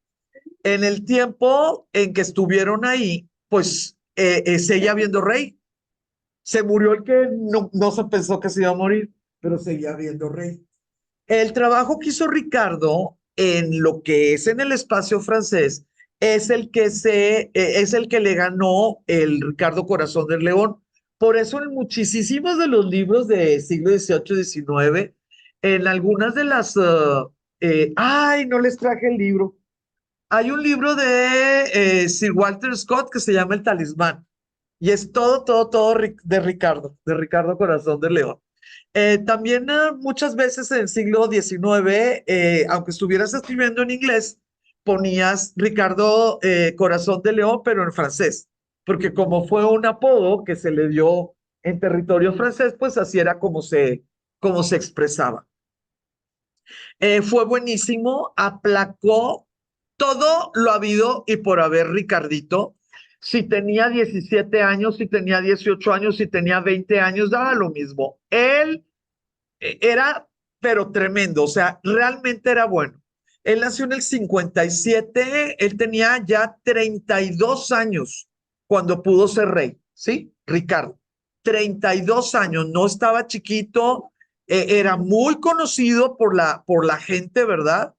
En el tiempo en que estuvieron ahí, pues seguía habiendo rey. Se murió el que no se pensó que se iba a morir, pero seguía habiendo rey. El trabajo que hizo Ricardo en lo que es en el espacio francés es es el que le ganó el Ricardo Corazón del León. Por eso en muchísimos de los libros de siglo XVIII y XIX, en algunas de ay, no les traje el libro. Hay un libro de Sir Walter Scott que se llama El Talismán y es todo de Ricardo Corazón del León. También muchas veces en el siglo XIX, aunque estuvieras escribiendo en inglés, ponías Ricardo Corazón de León, pero en francés, porque como fue un apodo que se le dio en territorio francés, pues así era como se expresaba. Fue buenísimo, aplacó todo lo habido y por haber Ricardito. Si tenía 17 años, si tenía 18 años, si tenía 20 años, daba lo mismo. Él era, pero tremendo, o sea, realmente era bueno. Él nació en el 57, él tenía ya 32 años cuando pudo ser rey, ¿sí? Ricardo, 32 años, no estaba chiquito, era muy conocido por la gente, ¿verdad?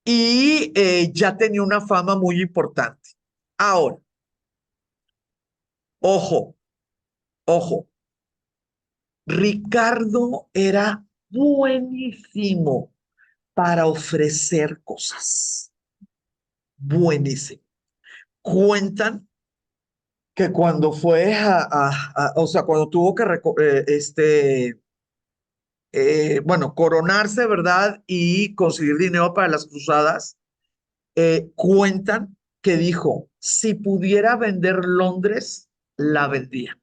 Y ya tenía una fama muy importante. Ahora, ojo, ojo, Ricardo era buenísimo para ofrecer cosas. Buenísimo. Cuentan que cuando fue o sea, cuando tuvo que, bueno, coronarse, ¿verdad? Y conseguir dinero para las cruzadas, cuentan que dijo, si pudiera vender Londres, la vendía,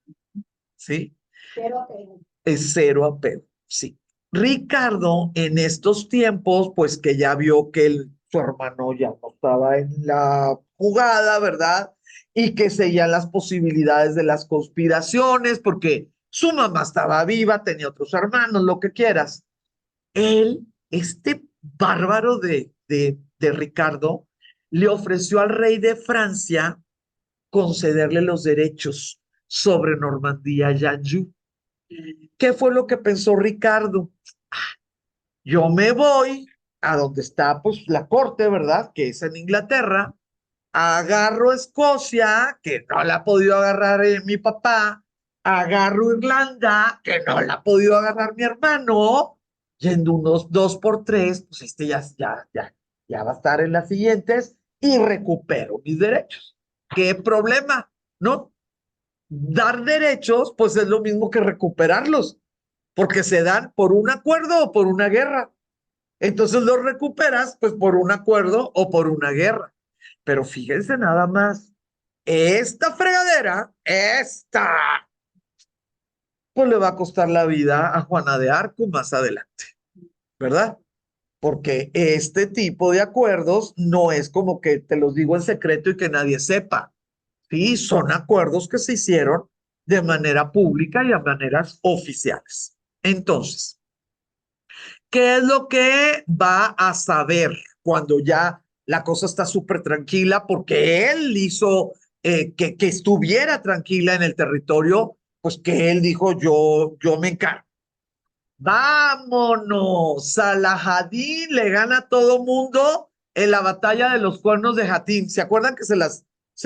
¿sí? Pero apego. Es cero apego, sí. Ricardo, en estos tiempos, pues que ya vio que su hermano ya no estaba en la jugada, ¿verdad? Y que seguían las posibilidades de las conspiraciones, porque su mamá estaba viva, tenía otros hermanos, lo que quieras. Él, este bárbaro de Ricardo, le ofreció al rey de Francia concederle los derechos sobre Normandía y Anjou. ¿Qué fue lo que pensó Ricardo? Yo me voy a donde está pues la corte, ¿verdad? Que es en Inglaterra, agarro Escocia, que no la ha podido agarrar mi papá, agarro Irlanda, que no la ha podido agarrar mi hermano, yendo unos 2 por 3, pues ya va a estar en las siguientes y recupero mis derechos. ¿Qué problema? ¿No? Dar derechos, pues es lo mismo que recuperarlos, porque se dan por un acuerdo o por una guerra. Entonces los recuperas, pues por un acuerdo o por una guerra. Pero fíjense nada más, esta fregadera, pues le va a costar la vida a Juana de Arco más adelante, ¿verdad? Porque este tipo de acuerdos no es como que te los digo en secreto y que nadie sepa. Sí, son acuerdos que se hicieron de manera pública y de maneras oficiales. Entonces, ¿qué es lo que va a saber cuando ya la cosa está súper tranquila? Porque él hizo que estuviera tranquila en el territorio, pues que él dijo, yo me encargo. Vámonos, Salahadín le gana a todo mundo en la batalla de los cuernos de Jatín. ¿Se acuerdan que se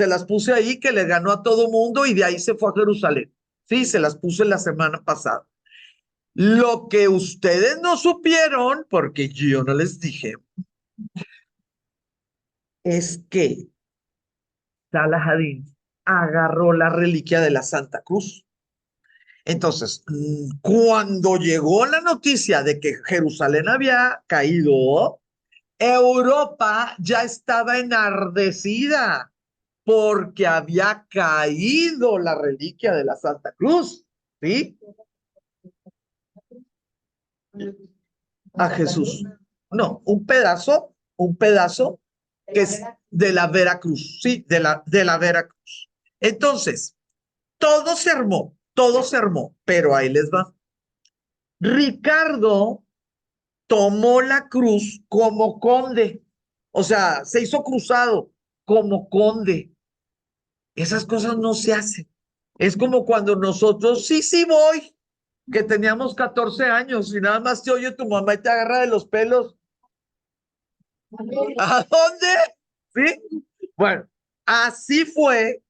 las puse ahí, que le ganó a todo mundo y de ahí se fue a Jerusalén? Sí, se las puse la semana pasada. Lo que ustedes no supieron, porque yo no les dije, es que Salahadín agarró la reliquia de la Santa Cruz. Entonces, cuando llegó la noticia de que Jerusalén había caído, Europa ya estaba enardecida porque había caído la reliquia de la Santa Cruz, ¿sí? A Jesús. No, un pedazo que de la Veracruz, sí, de la Veracruz. Entonces, todo se armó, pero ahí les va. Ricardo tomó la cruz como conde, o sea, se hizo cruzado como conde. Esas cosas no se hacen. Es como cuando nosotros, sí, sí voy, que teníamos 14 años y nada más te oye tu mamá y te agarra de los pelos. ¿A dónde? ¿Sí? Bueno, así fue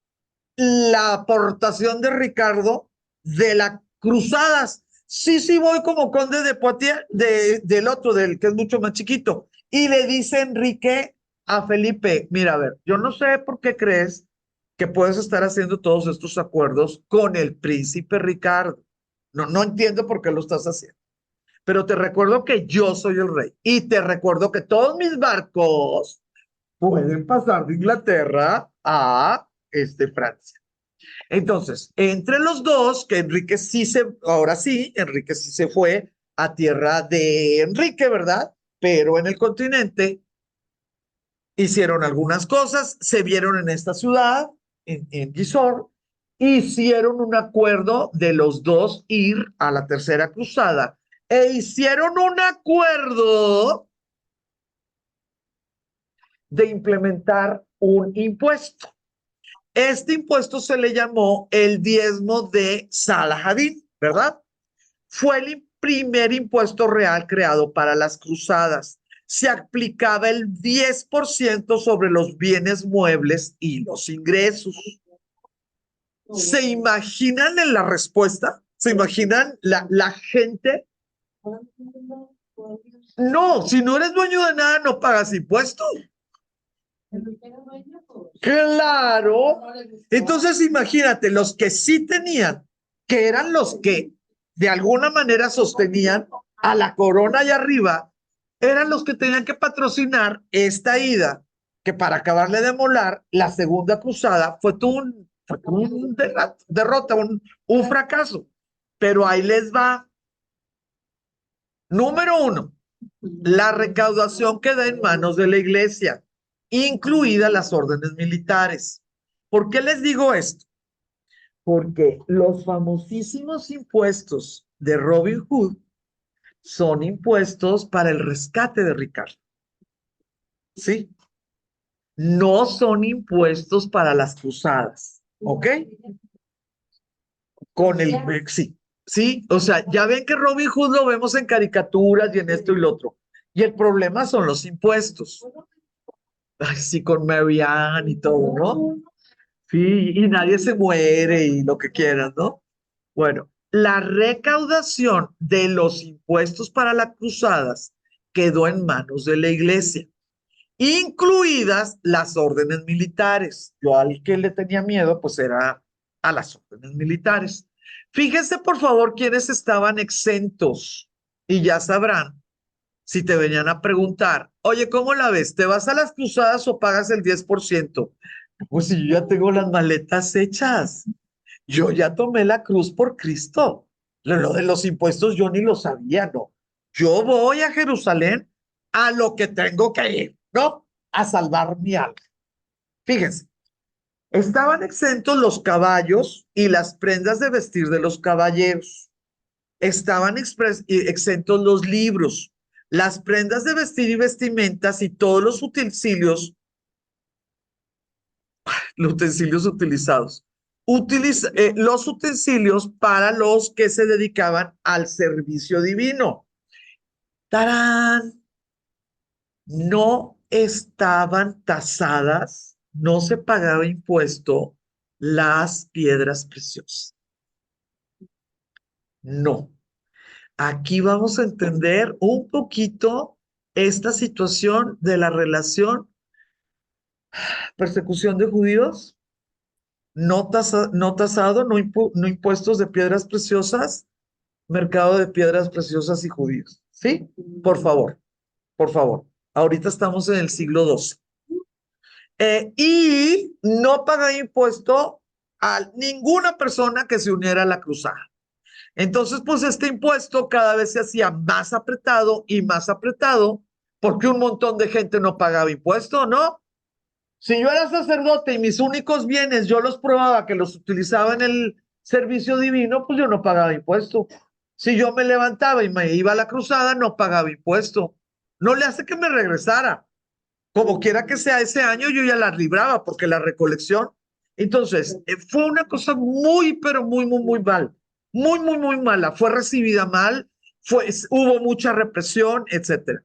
la aportación de Ricardo de las cruzadas. Sí, sí, voy como conde de Poitiers, del otro, del que es mucho más chiquito. Y le dice Enrique a Felipe, mira, a ver, yo no sé por qué crees que puedes estar haciendo todos estos acuerdos con el príncipe Ricardo. No, no entiendo por qué lo estás haciendo. Pero te recuerdo que yo soy el rey y te recuerdo que todos mis barcos pueden pasar de Inglaterra a Francia. Entonces, entre los dos, que Enrique sí ahora sí, Enrique sí se fue a tierra de Enrique, ¿verdad? Pero en el continente hicieron algunas cosas, se vieron en esta ciudad, en Gisors, hicieron un acuerdo de los dos ir a la tercera cruzada e hicieron un acuerdo de implementar un impuesto. Este impuesto se le llamó el diezmo de Salahadin, ¿verdad? Fue el primer impuesto real creado para las cruzadas. Se aplicaba el 10% sobre los bienes muebles y los ingresos. ¿Se imaginan en la respuesta? ¿Se imaginan la gente? No, si no eres dueño de nada, no pagas impuestos. Claro. Entonces imagínate, los que sí tenían, que eran los que de alguna manera sostenían a la corona allá arriba, eran los que tenían que patrocinar esta ida, que para acabarle de molar, la segunda cruzada fue un derrota, un fracaso. Pero ahí les va. Número uno, la recaudación queda en manos de la iglesia, incluidas las órdenes militares. ¿Por qué les digo esto? Porque los famosísimos impuestos de Robin Hood son impuestos para el rescate de Ricardo. ¿Sí? No son impuestos para las cruzadas. ¿Ok? Con el Brexit. Sí, o sea, ya ven que Robin Hood lo vemos en caricaturas y en esto y lo otro. Y el problema son los impuestos. Ay, sí, con Mary Ann y todo, ¿no? Sí, y nadie se muere y lo que quieran, ¿no? Bueno, la recaudación de los impuestos para las cruzadas quedó en manos de la iglesia, incluidas las órdenes militares. Yo al que le tenía miedo, pues era a las órdenes militares. Fíjense, por favor, quiénes estaban exentos y ya sabrán si te venían a preguntar, oye, ¿cómo la ves? ¿Te vas a las cruzadas o pagas el 10%? Pues si yo ya tengo las maletas hechas, yo ya tomé la cruz por Cristo. Lo de los impuestos yo ni lo sabía, ¿no? Yo voy a Jerusalén a lo que tengo que ir, ¿no? A salvar mi alma. Fíjense, estaban exentos los caballos y las prendas de vestir de los caballeros. Estaban exentos los libros, las prendas de vestir y vestimentas y todos los utensilios utilizados. Los utensilios para los que se dedicaban al servicio divino. ¡Tarán! No estaban tasadas, no se pagaba impuesto las piedras preciosas. No. Aquí vamos a entender un poquito esta situación de la relación persecución de judíos, no tasado, no impuestos de piedras preciosas, mercado de piedras preciosas y judíos. ¿Sí? Por favor, por favor. Ahorita estamos en el siglo XII. Y no paga impuesto a ninguna persona que se uniera a la cruzada. Entonces, pues este impuesto cada vez se hacía más apretado y más apretado porque un montón de gente no pagaba impuesto, ¿no? Si yo era sacerdote y mis únicos bienes yo los probaba que los utilizaba en el servicio divino, pues yo no pagaba impuesto. Si yo me levantaba y me iba a la cruzada, no pagaba impuesto. No le hace que me regresara. Como quiera que sea ese año, yo ya la libraba porque la recolección. Entonces, fue una cosa muy, pero muy, muy, muy mal. Muy, muy, muy mala. Fue recibida mal, hubo mucha represión, etcétera.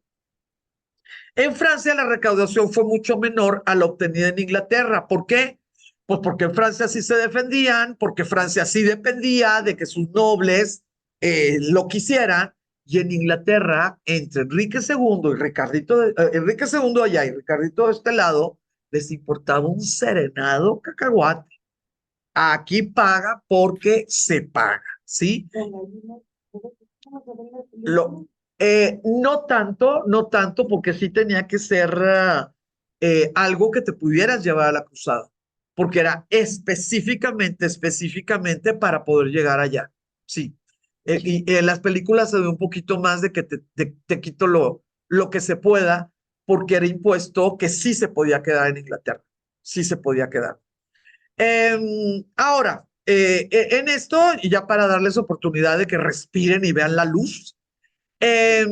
En Francia la recaudación fue mucho menor a la obtenida en Inglaterra. ¿Por qué? Pues porque en Francia sí se defendían, porque Francia sí dependía de que sus nobles lo quisieran, y en Inglaterra, entre Enrique II y Enrique II allá y Ricardito de este lado, les importaba un serenado cacahuate. Aquí paga porque se paga, ¿sí? Lo, no tanto, no tanto, porque sí tenía que ser algo que te pudieras llevar a la cruzada, porque era específicamente para poder llegar allá. Sí. Y en las películas se ve un poquito más de que te quito lo que se pueda, porque era impuesto que sí se podía quedar en Inglaterra. Sí se podía quedar. Ahora, en esto, y ya para darles oportunidad de que respiren y vean la luz, eh,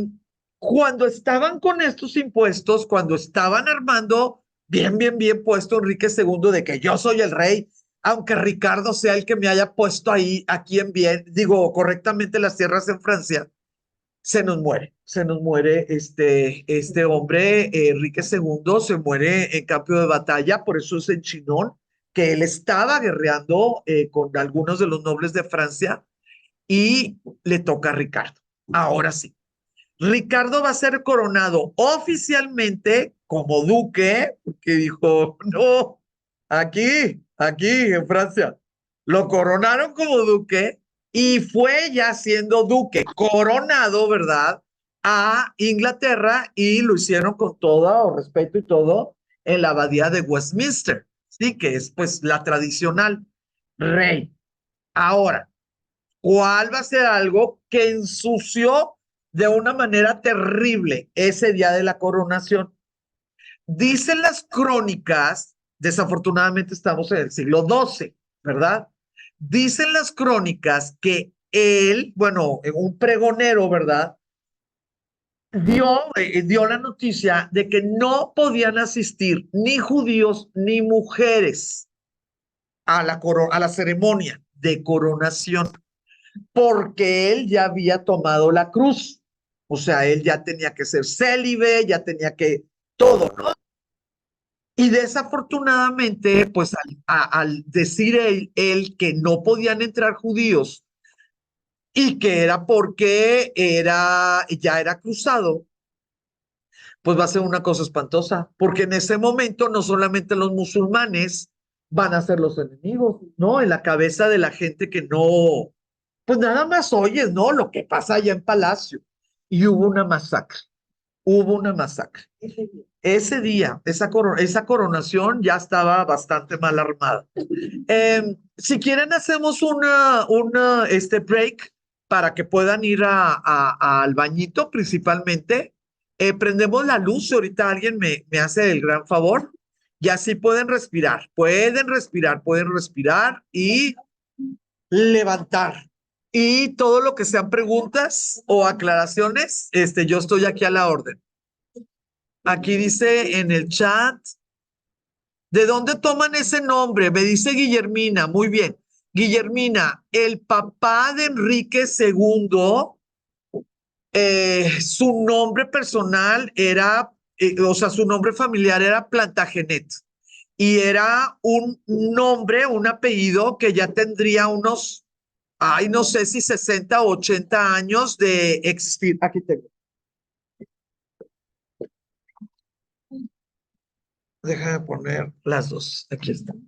cuando estaban con estos impuestos, cuando estaban armando bien puesto Enrique II de que yo soy el rey, aunque Ricardo sea el que me haya puesto ahí, aquí en bien, digo, correctamente las tierras en Francia, se nos muere este hombre, Enrique II, se muere en campo de batalla, por eso es en Chinon, que él estaba guerreando con algunos de los nobles de Francia y le toca a Ricardo. Ahora sí. Ricardo va a ser coronado oficialmente como duque, que dijo, no, aquí en Francia. Lo coronaron como duque y fue ya siendo duque, coronado, ¿verdad? A Inglaterra y lo hicieron con todo respeto y todo en la abadía de Westminster, sí, que es pues la tradicional rey. Ahora, ¿cuál va a ser algo que ensució de una manera terrible ese día de la coronación? Dicen las crónicas, desafortunadamente estamos en el siglo XII, ¿verdad? Dicen las crónicas que él, bueno, un pregonero, ¿verdad? Dio la noticia de que no podían asistir ni judíos ni mujeres a la ceremonia de coronación, porque él ya había tomado la cruz. O sea, él ya tenía que ser célibe, ya tenía que todo, ¿no? Y desafortunadamente, pues al decir él que no podían entrar judíos y que era porque ya era cruzado, pues va a ser una cosa espantosa, porque en ese momento no solamente los musulmanes van a ser los enemigos, ¿no? En la cabeza de la gente que no, pues nada más oyes, ¿no? Lo que pasa allá en Palacio. Y hubo una masacre. Ese día, esa coronación ya estaba bastante mal armada. Si quieren, hacemos este break para que puedan ir al bañito principalmente. Prendemos la luz si ahorita alguien me hace el gran favor y así pueden respirar y levantar. Y todo lo que sean preguntas o aclaraciones, yo estoy aquí a la orden. Aquí dice en el chat, ¿de dónde toman ese nombre? Me dice Guillermina, muy bien. Guillermina, el papá de Enrique II, su nombre personal era, o sea, su nombre familiar era Plantagenet. Y era un nombre, un apellido que ya tendría unos, ay, no sé si 60 o 80 años de existir. Aquí tengo. Déjame poner las dos. Aquí están.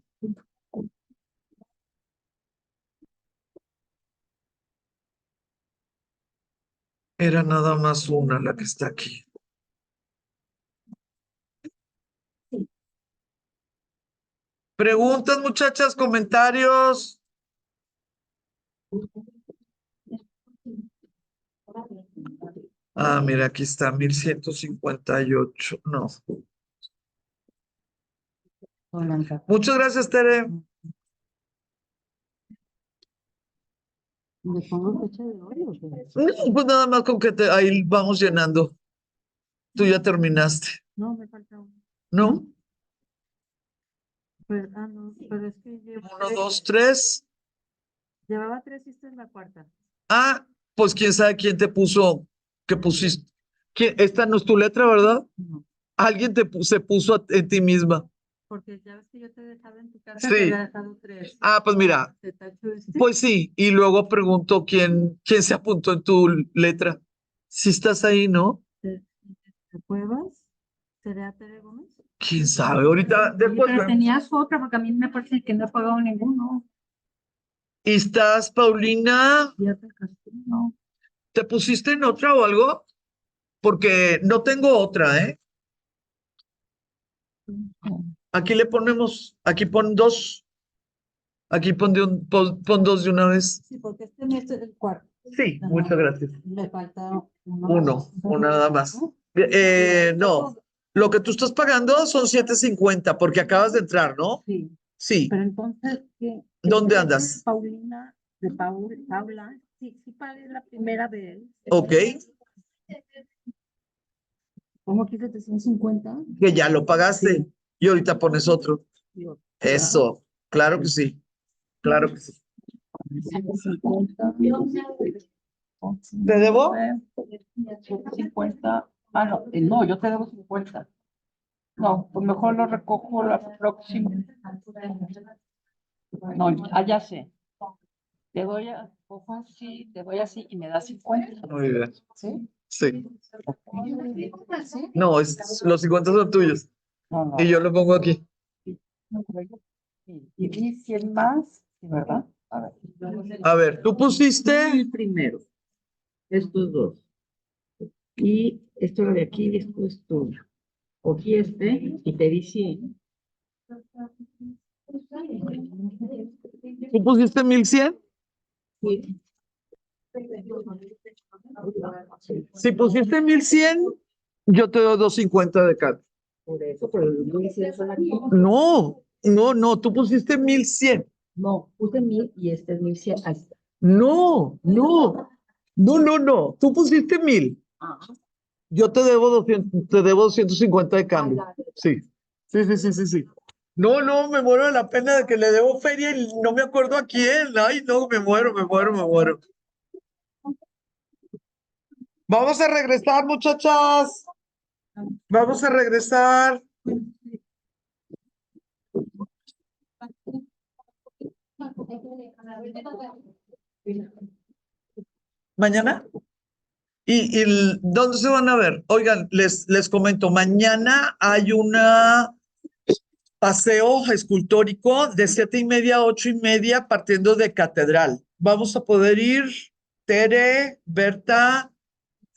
Era nada más una la que está aquí. Preguntas, muchachas, comentarios. Ah, mira, aquí está 1158. No. Muchas gracias, Tere. ¿Le pongo fecha de hoy o qué? No, pues nada más con que ahí vamos llenando. Tú ya terminaste, No, me falta uno. ¿no? No, pero es que llevo 1, 2, 3. llevaba 3 y esta es la cuarta. Ah, pues quién sabe quién te puso, que pusiste. Esta no es tu letra, ¿verdad? No, Alguien se puso en ti misma. porque ya ves que yo te he dejado en tu casa, Sí. te había dejado 3. Ah, pues mira, ¿Te tacho este? pues sí. Y luego pregunto quién se apuntó en tu letra. Si estás ahí, ¿no? ¿Te pruebas? ¿Será Tere Gómez? ¿Quién sabe? Ahorita, Sí, después pero vemos. tenías otra, porque a mí me parece que no he pagado ninguno. ¿Y estás, Paulina? Fíjate, Castillo. ¿Te pusiste en otra o algo? Porque no tengo otra, ¿eh? Aquí le ponemos, aquí pon 2. Aquí pon 2 de una vez. Sí, porque este mes es el cuarto. Sí, Ajá. muchas gracias. Me falta Uno nada más. No, lo que tú estás pagando son 7.50 porque acabas de entrar, ¿no? Sí, Sí. pero entonces, ¿qué? ¿Dónde ¿Es andas? de Paulina, de Paula? Sí, sí pagué la primera vez. Ok, ¿Cómo aquí 750? que ya lo pagaste y ahorita pones otro. Digo, Eso, claro que sí, claro que sí. 750. ¿Te debo? 50. Ah, no, no, yo te debo 50. No, pues mejor lo recojo la próxima. No, ya sé. Te doy cojo así, te doy así y me das 50. Muy bien. ¿Sí? Sí. ¿Sí? No, los 50 son tuyos No, no. y yo lo pongo aquí. Y 100 más, ¿sí, verdad? A ver, tú pusiste. El primero, estos dos. Y esto lo de aquí y esto es tuyo. Cogí este y te di 100. ¿Tú pusiste 1.100? Sí. Si pusiste 1.100, yo te doy 2.50 de cambio. Por eso, pero el 1100 son aquí. No, tú pusiste 1.100. No, puse 1000 y este es 1100. Ahí está. No. Tú pusiste 1.000. Ah, Yo te debo 250 de cambio. Sí. Sí. No, me muero de la pena de que le debo feria y no me acuerdo a quién. Ay, no, me muero. Vamos a regresar, muchachas. Vamos a regresar. ¿Mañana? ¿Y dónde se van a ver? Oigan, les comento, mañana hay una paseo escultórico de 7:30 a 8:30 partiendo de Catedral. Vamos a poder ir Tere, Berta,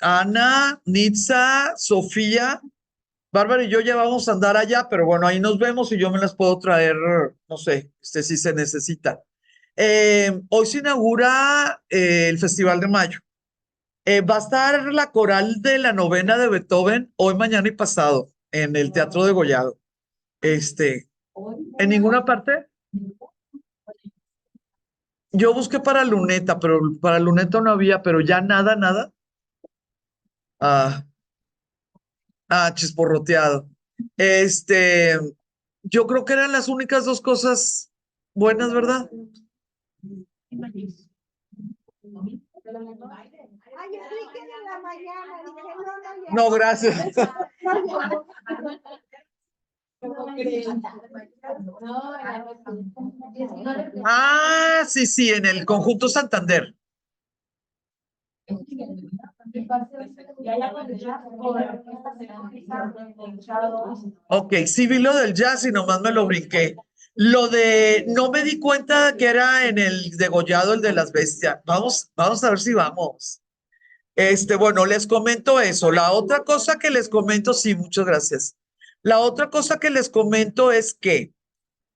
Ana, Nitza, Sofía, Bárbara y yo ya vamos a andar allá, pero bueno, ahí nos vemos y yo me las puedo traer, no sé, si se necesita. Hoy se inaugura el Festival de Mayo. Va a estar la coral de la novena de Beethoven hoy, mañana y pasado en el Teatro de Gollado. ¿En ninguna parte? Yo busqué para Luneta, pero para Luneta no había, pero ya nada. Ah, chisporroteado. Yo creo que eran las únicas 2 cosas buenas, ¿verdad? Ay, Enrique de la mañana, dije, no, ya. No, gracias. Sí, en el Conjunto Santander. Ok, sí vi lo del jazz y nomás me lo brinqué. Lo de, no me di cuenta que era en el degollado, el de las bestias. Vamos a ver si vamos. Bueno, les comento eso. La otra cosa que les comento, sí, muchas gracias. La otra cosa que les comento es que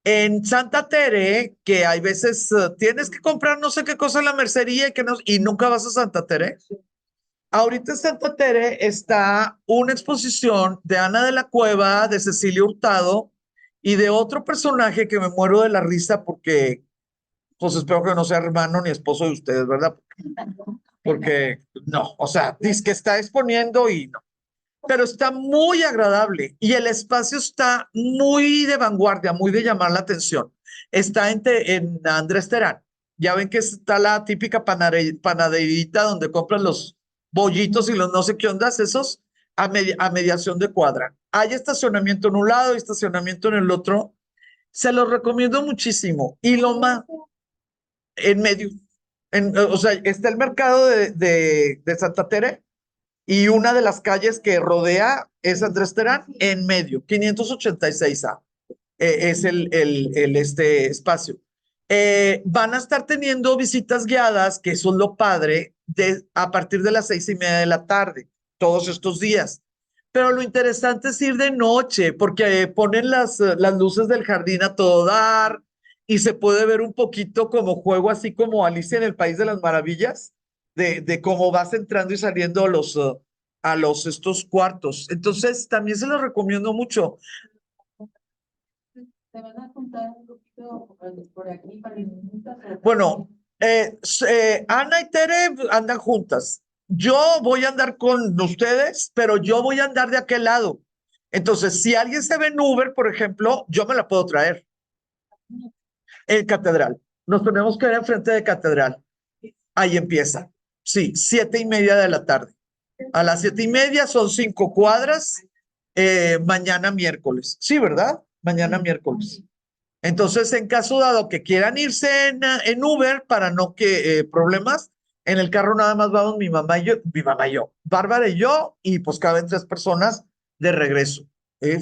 en Santa Tere, que hay veces tienes que comprar no sé qué cosa en la mercería y nunca vas a Santa Tere. Ahorita en Santa Tere está una exposición de Ana de la Cueva, de Cecilia Hurtado y de otro personaje que me muero de la risa porque, pues espero que no sea hermano ni esposo de ustedes, ¿verdad? Porque no, o sea, dice que está exponiendo y no. Pero está muy agradable y el espacio está muy de vanguardia, muy de llamar la atención. Está en Andrés Terán. Ya ven que está la típica panaderita donde compran los bollitos y los no sé qué ondas, esos a mediación de cuadra. Hay estacionamiento en un lado y estacionamiento en el otro. Se los recomiendo muchísimo. Y lo más, en medio. O sea, está el mercado de Santa Tere y una de las calles que rodea es Andrés Terán en medio, 586A. Es este espacio. Van a estar teniendo visitas guiadas, que son lo padre, a partir de las 6:30 de la tarde, todos estos días. Pero lo interesante es ir de noche, porque ponen las luces del jardín a todo dar y se puede ver un poquito como juego, así como Alicia en el País de las Maravillas, de cómo vas entrando y saliendo a los estos cuartos. Entonces, también se los recomiendo mucho. ¿Se van a juntar un poquito por aquí para ir juntas? Bueno, Ana y Tere andan juntas. Yo voy a andar con ustedes, pero yo voy a andar de aquel lado. Entonces, si alguien se ve en Uber, por ejemplo, yo me la puedo traer. En Catedral. Nos tenemos que ver enfrente de Catedral. Ahí empieza. Sí, 7:30 de la tarde. A las 7:30 son 5 cuadras. Mañana miércoles. Sí, ¿verdad? Mañana miércoles. Entonces, en caso dado que quieran irse en Uber para no que problemas, en el carro nada más vamos mi mamá y yo, Bárbara y yo, y pues caben 3 personas de regreso.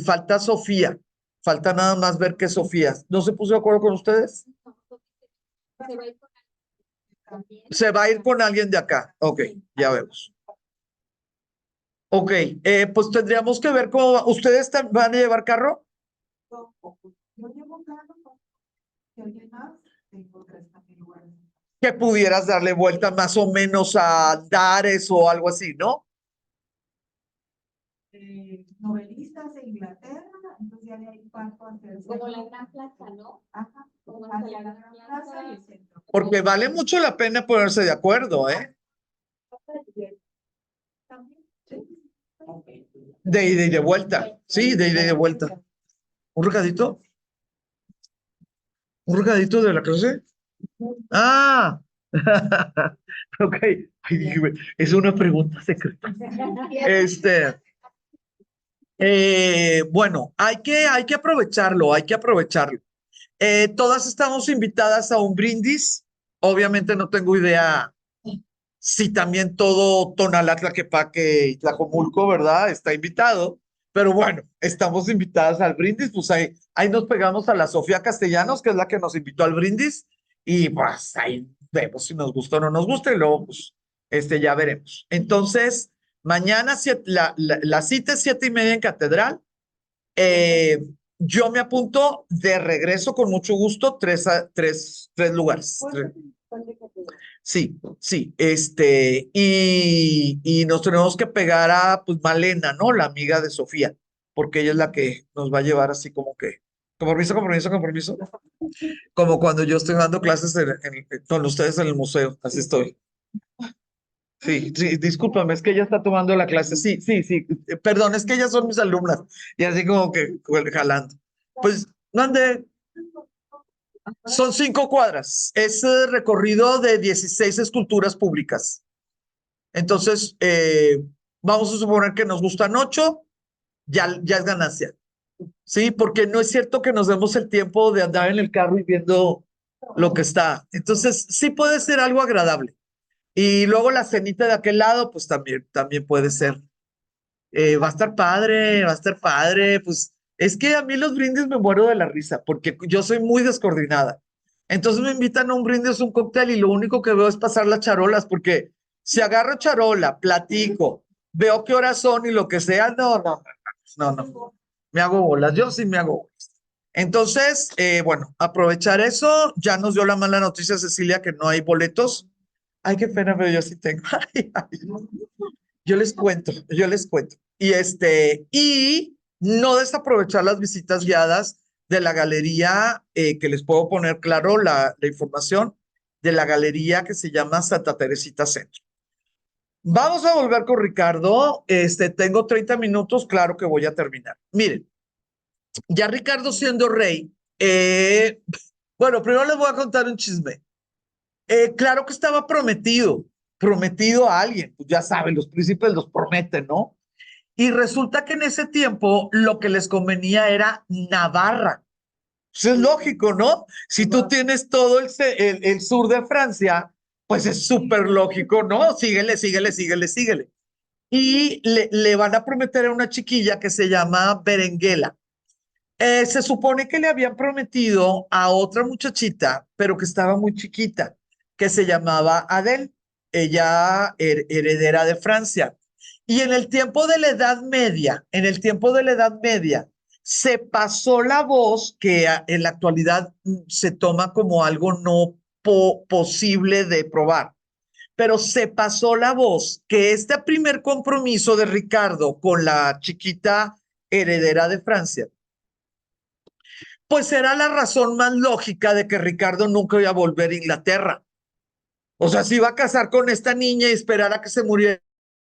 Falta Sofía, falta nada más ver que Sofía. ¿No se puso de acuerdo con ustedes? Se va a ir con alguien de acá. Ok, ya vemos. Ok, pues tendríamos que ver cómo ¿Ustedes van a llevar carro? Yo llevo carro, si alguien más, tengo 3 también lugares. Que pudieras darle vuelta más o menos a Dares o algo así, ¿no? Novelistas de Inglaterra, entonces ya de ahí parto hacia el Como centro. la Gran Plaza, ¿no? Ajá, Como hacia la Gran Plaza y el centro. Porque vale mucho la pena ponerse de acuerdo, ¿eh? También, sí. De ida y de vuelta. Sí, de ida y de vuelta. ¿Un recadito? ¿Un recadito de la clase? Ah, ok. Ay, dije, es una pregunta secreta. Bueno, hay que aprovecharlo, hay que aprovecharlo. Todas estamos invitadas a un brindis. Obviamente no tengo idea si también todo Tonalá, Tlaquepaque y Tlajomulco, ¿verdad? Está invitado. Pero bueno, estamos invitadas al brindis, pues ahí nos pegamos a la Sofía Castellanos, que es la que nos invitó al brindis, y pues ahí vemos si nos gusta o no nos gusta, y luego pues ya veremos. Entonces, mañana la cita es 7:30 en Catedral. Eh, yo me apunto de regreso con mucho gusto, tres lugares. Sí, sí, y nos tenemos que pegar a, pues, Malena, ¿no? La amiga de Sofía, porque ella es la que nos va a llevar así como que, compromiso, compromiso, compromiso, como cuando yo estoy dando clases con ustedes en el museo, así estoy. Sí, sí, discúlpame, es que ella está tomando la clase, sí, sí, sí, perdón, es que ellas son mis alumnas, y así como que jalando. Pues, mande. Son 5 cuadras. Es recorrido de 16 esculturas públicas. Entonces, vamos a suponer que nos gustan 8, ya es ganancia. Sí, porque no es cierto que nos demos el tiempo de andar en el carro y viendo lo que está. Entonces, sí puede ser algo agradable. Y luego la cenita de aquel lado, pues también puede ser. Va a estar padre, va a estar padre. Pues es que a mí los brindis me muero de la risa, porque yo soy muy descoordinada. Entonces me invitan a un brindis, un cóctel, y lo único que veo es pasar las charolas, porque si agarro charola, platico, veo qué horas son y lo que sea, no. Me hago bolas, yo sí me hago bolas. Entonces, bueno, aprovechar eso. Ya nos dio la mala noticia Cecilia que no hay boletos. Ay, qué pena, pero yo sí tengo. Ay. Yo les cuento. Y no desaprovechar las visitas guiadas, de la galería, que les puedo poner claro la información, de la galería que se llama Santa Teresita Centro. Vamos a volver con Ricardo. Tengo 30 minutos, claro que voy a terminar. Miren, ya Ricardo siendo rey, bueno, primero les voy a contar un chisme. Claro que estaba prometido a alguien, pues ya saben, los príncipes los prometen, ¿no? Y resulta que en ese tiempo lo que les convenía era Navarra. Eso es lógico, ¿no? Si tú tienes todo el sur de Francia, pues es súper lógico, ¿no? Síguele, síguele, síguele, síguele. Y le van a prometer a una chiquilla que se llama Berenguela. Se supone que le habían prometido a otra muchachita, pero que estaba muy chiquita, que se llamaba Adele, ella heredera de Francia. Y en el tiempo de la Edad Media, se pasó la voz que en la actualidad se toma como algo no posible de probar, pero se pasó la voz que este primer compromiso de Ricardo con la chiquita heredera de Francia, pues era la razón más lógica de que Ricardo nunca iba a volver a Inglaterra. O sea, se iba a casar con esta niña y esperar a que se muriera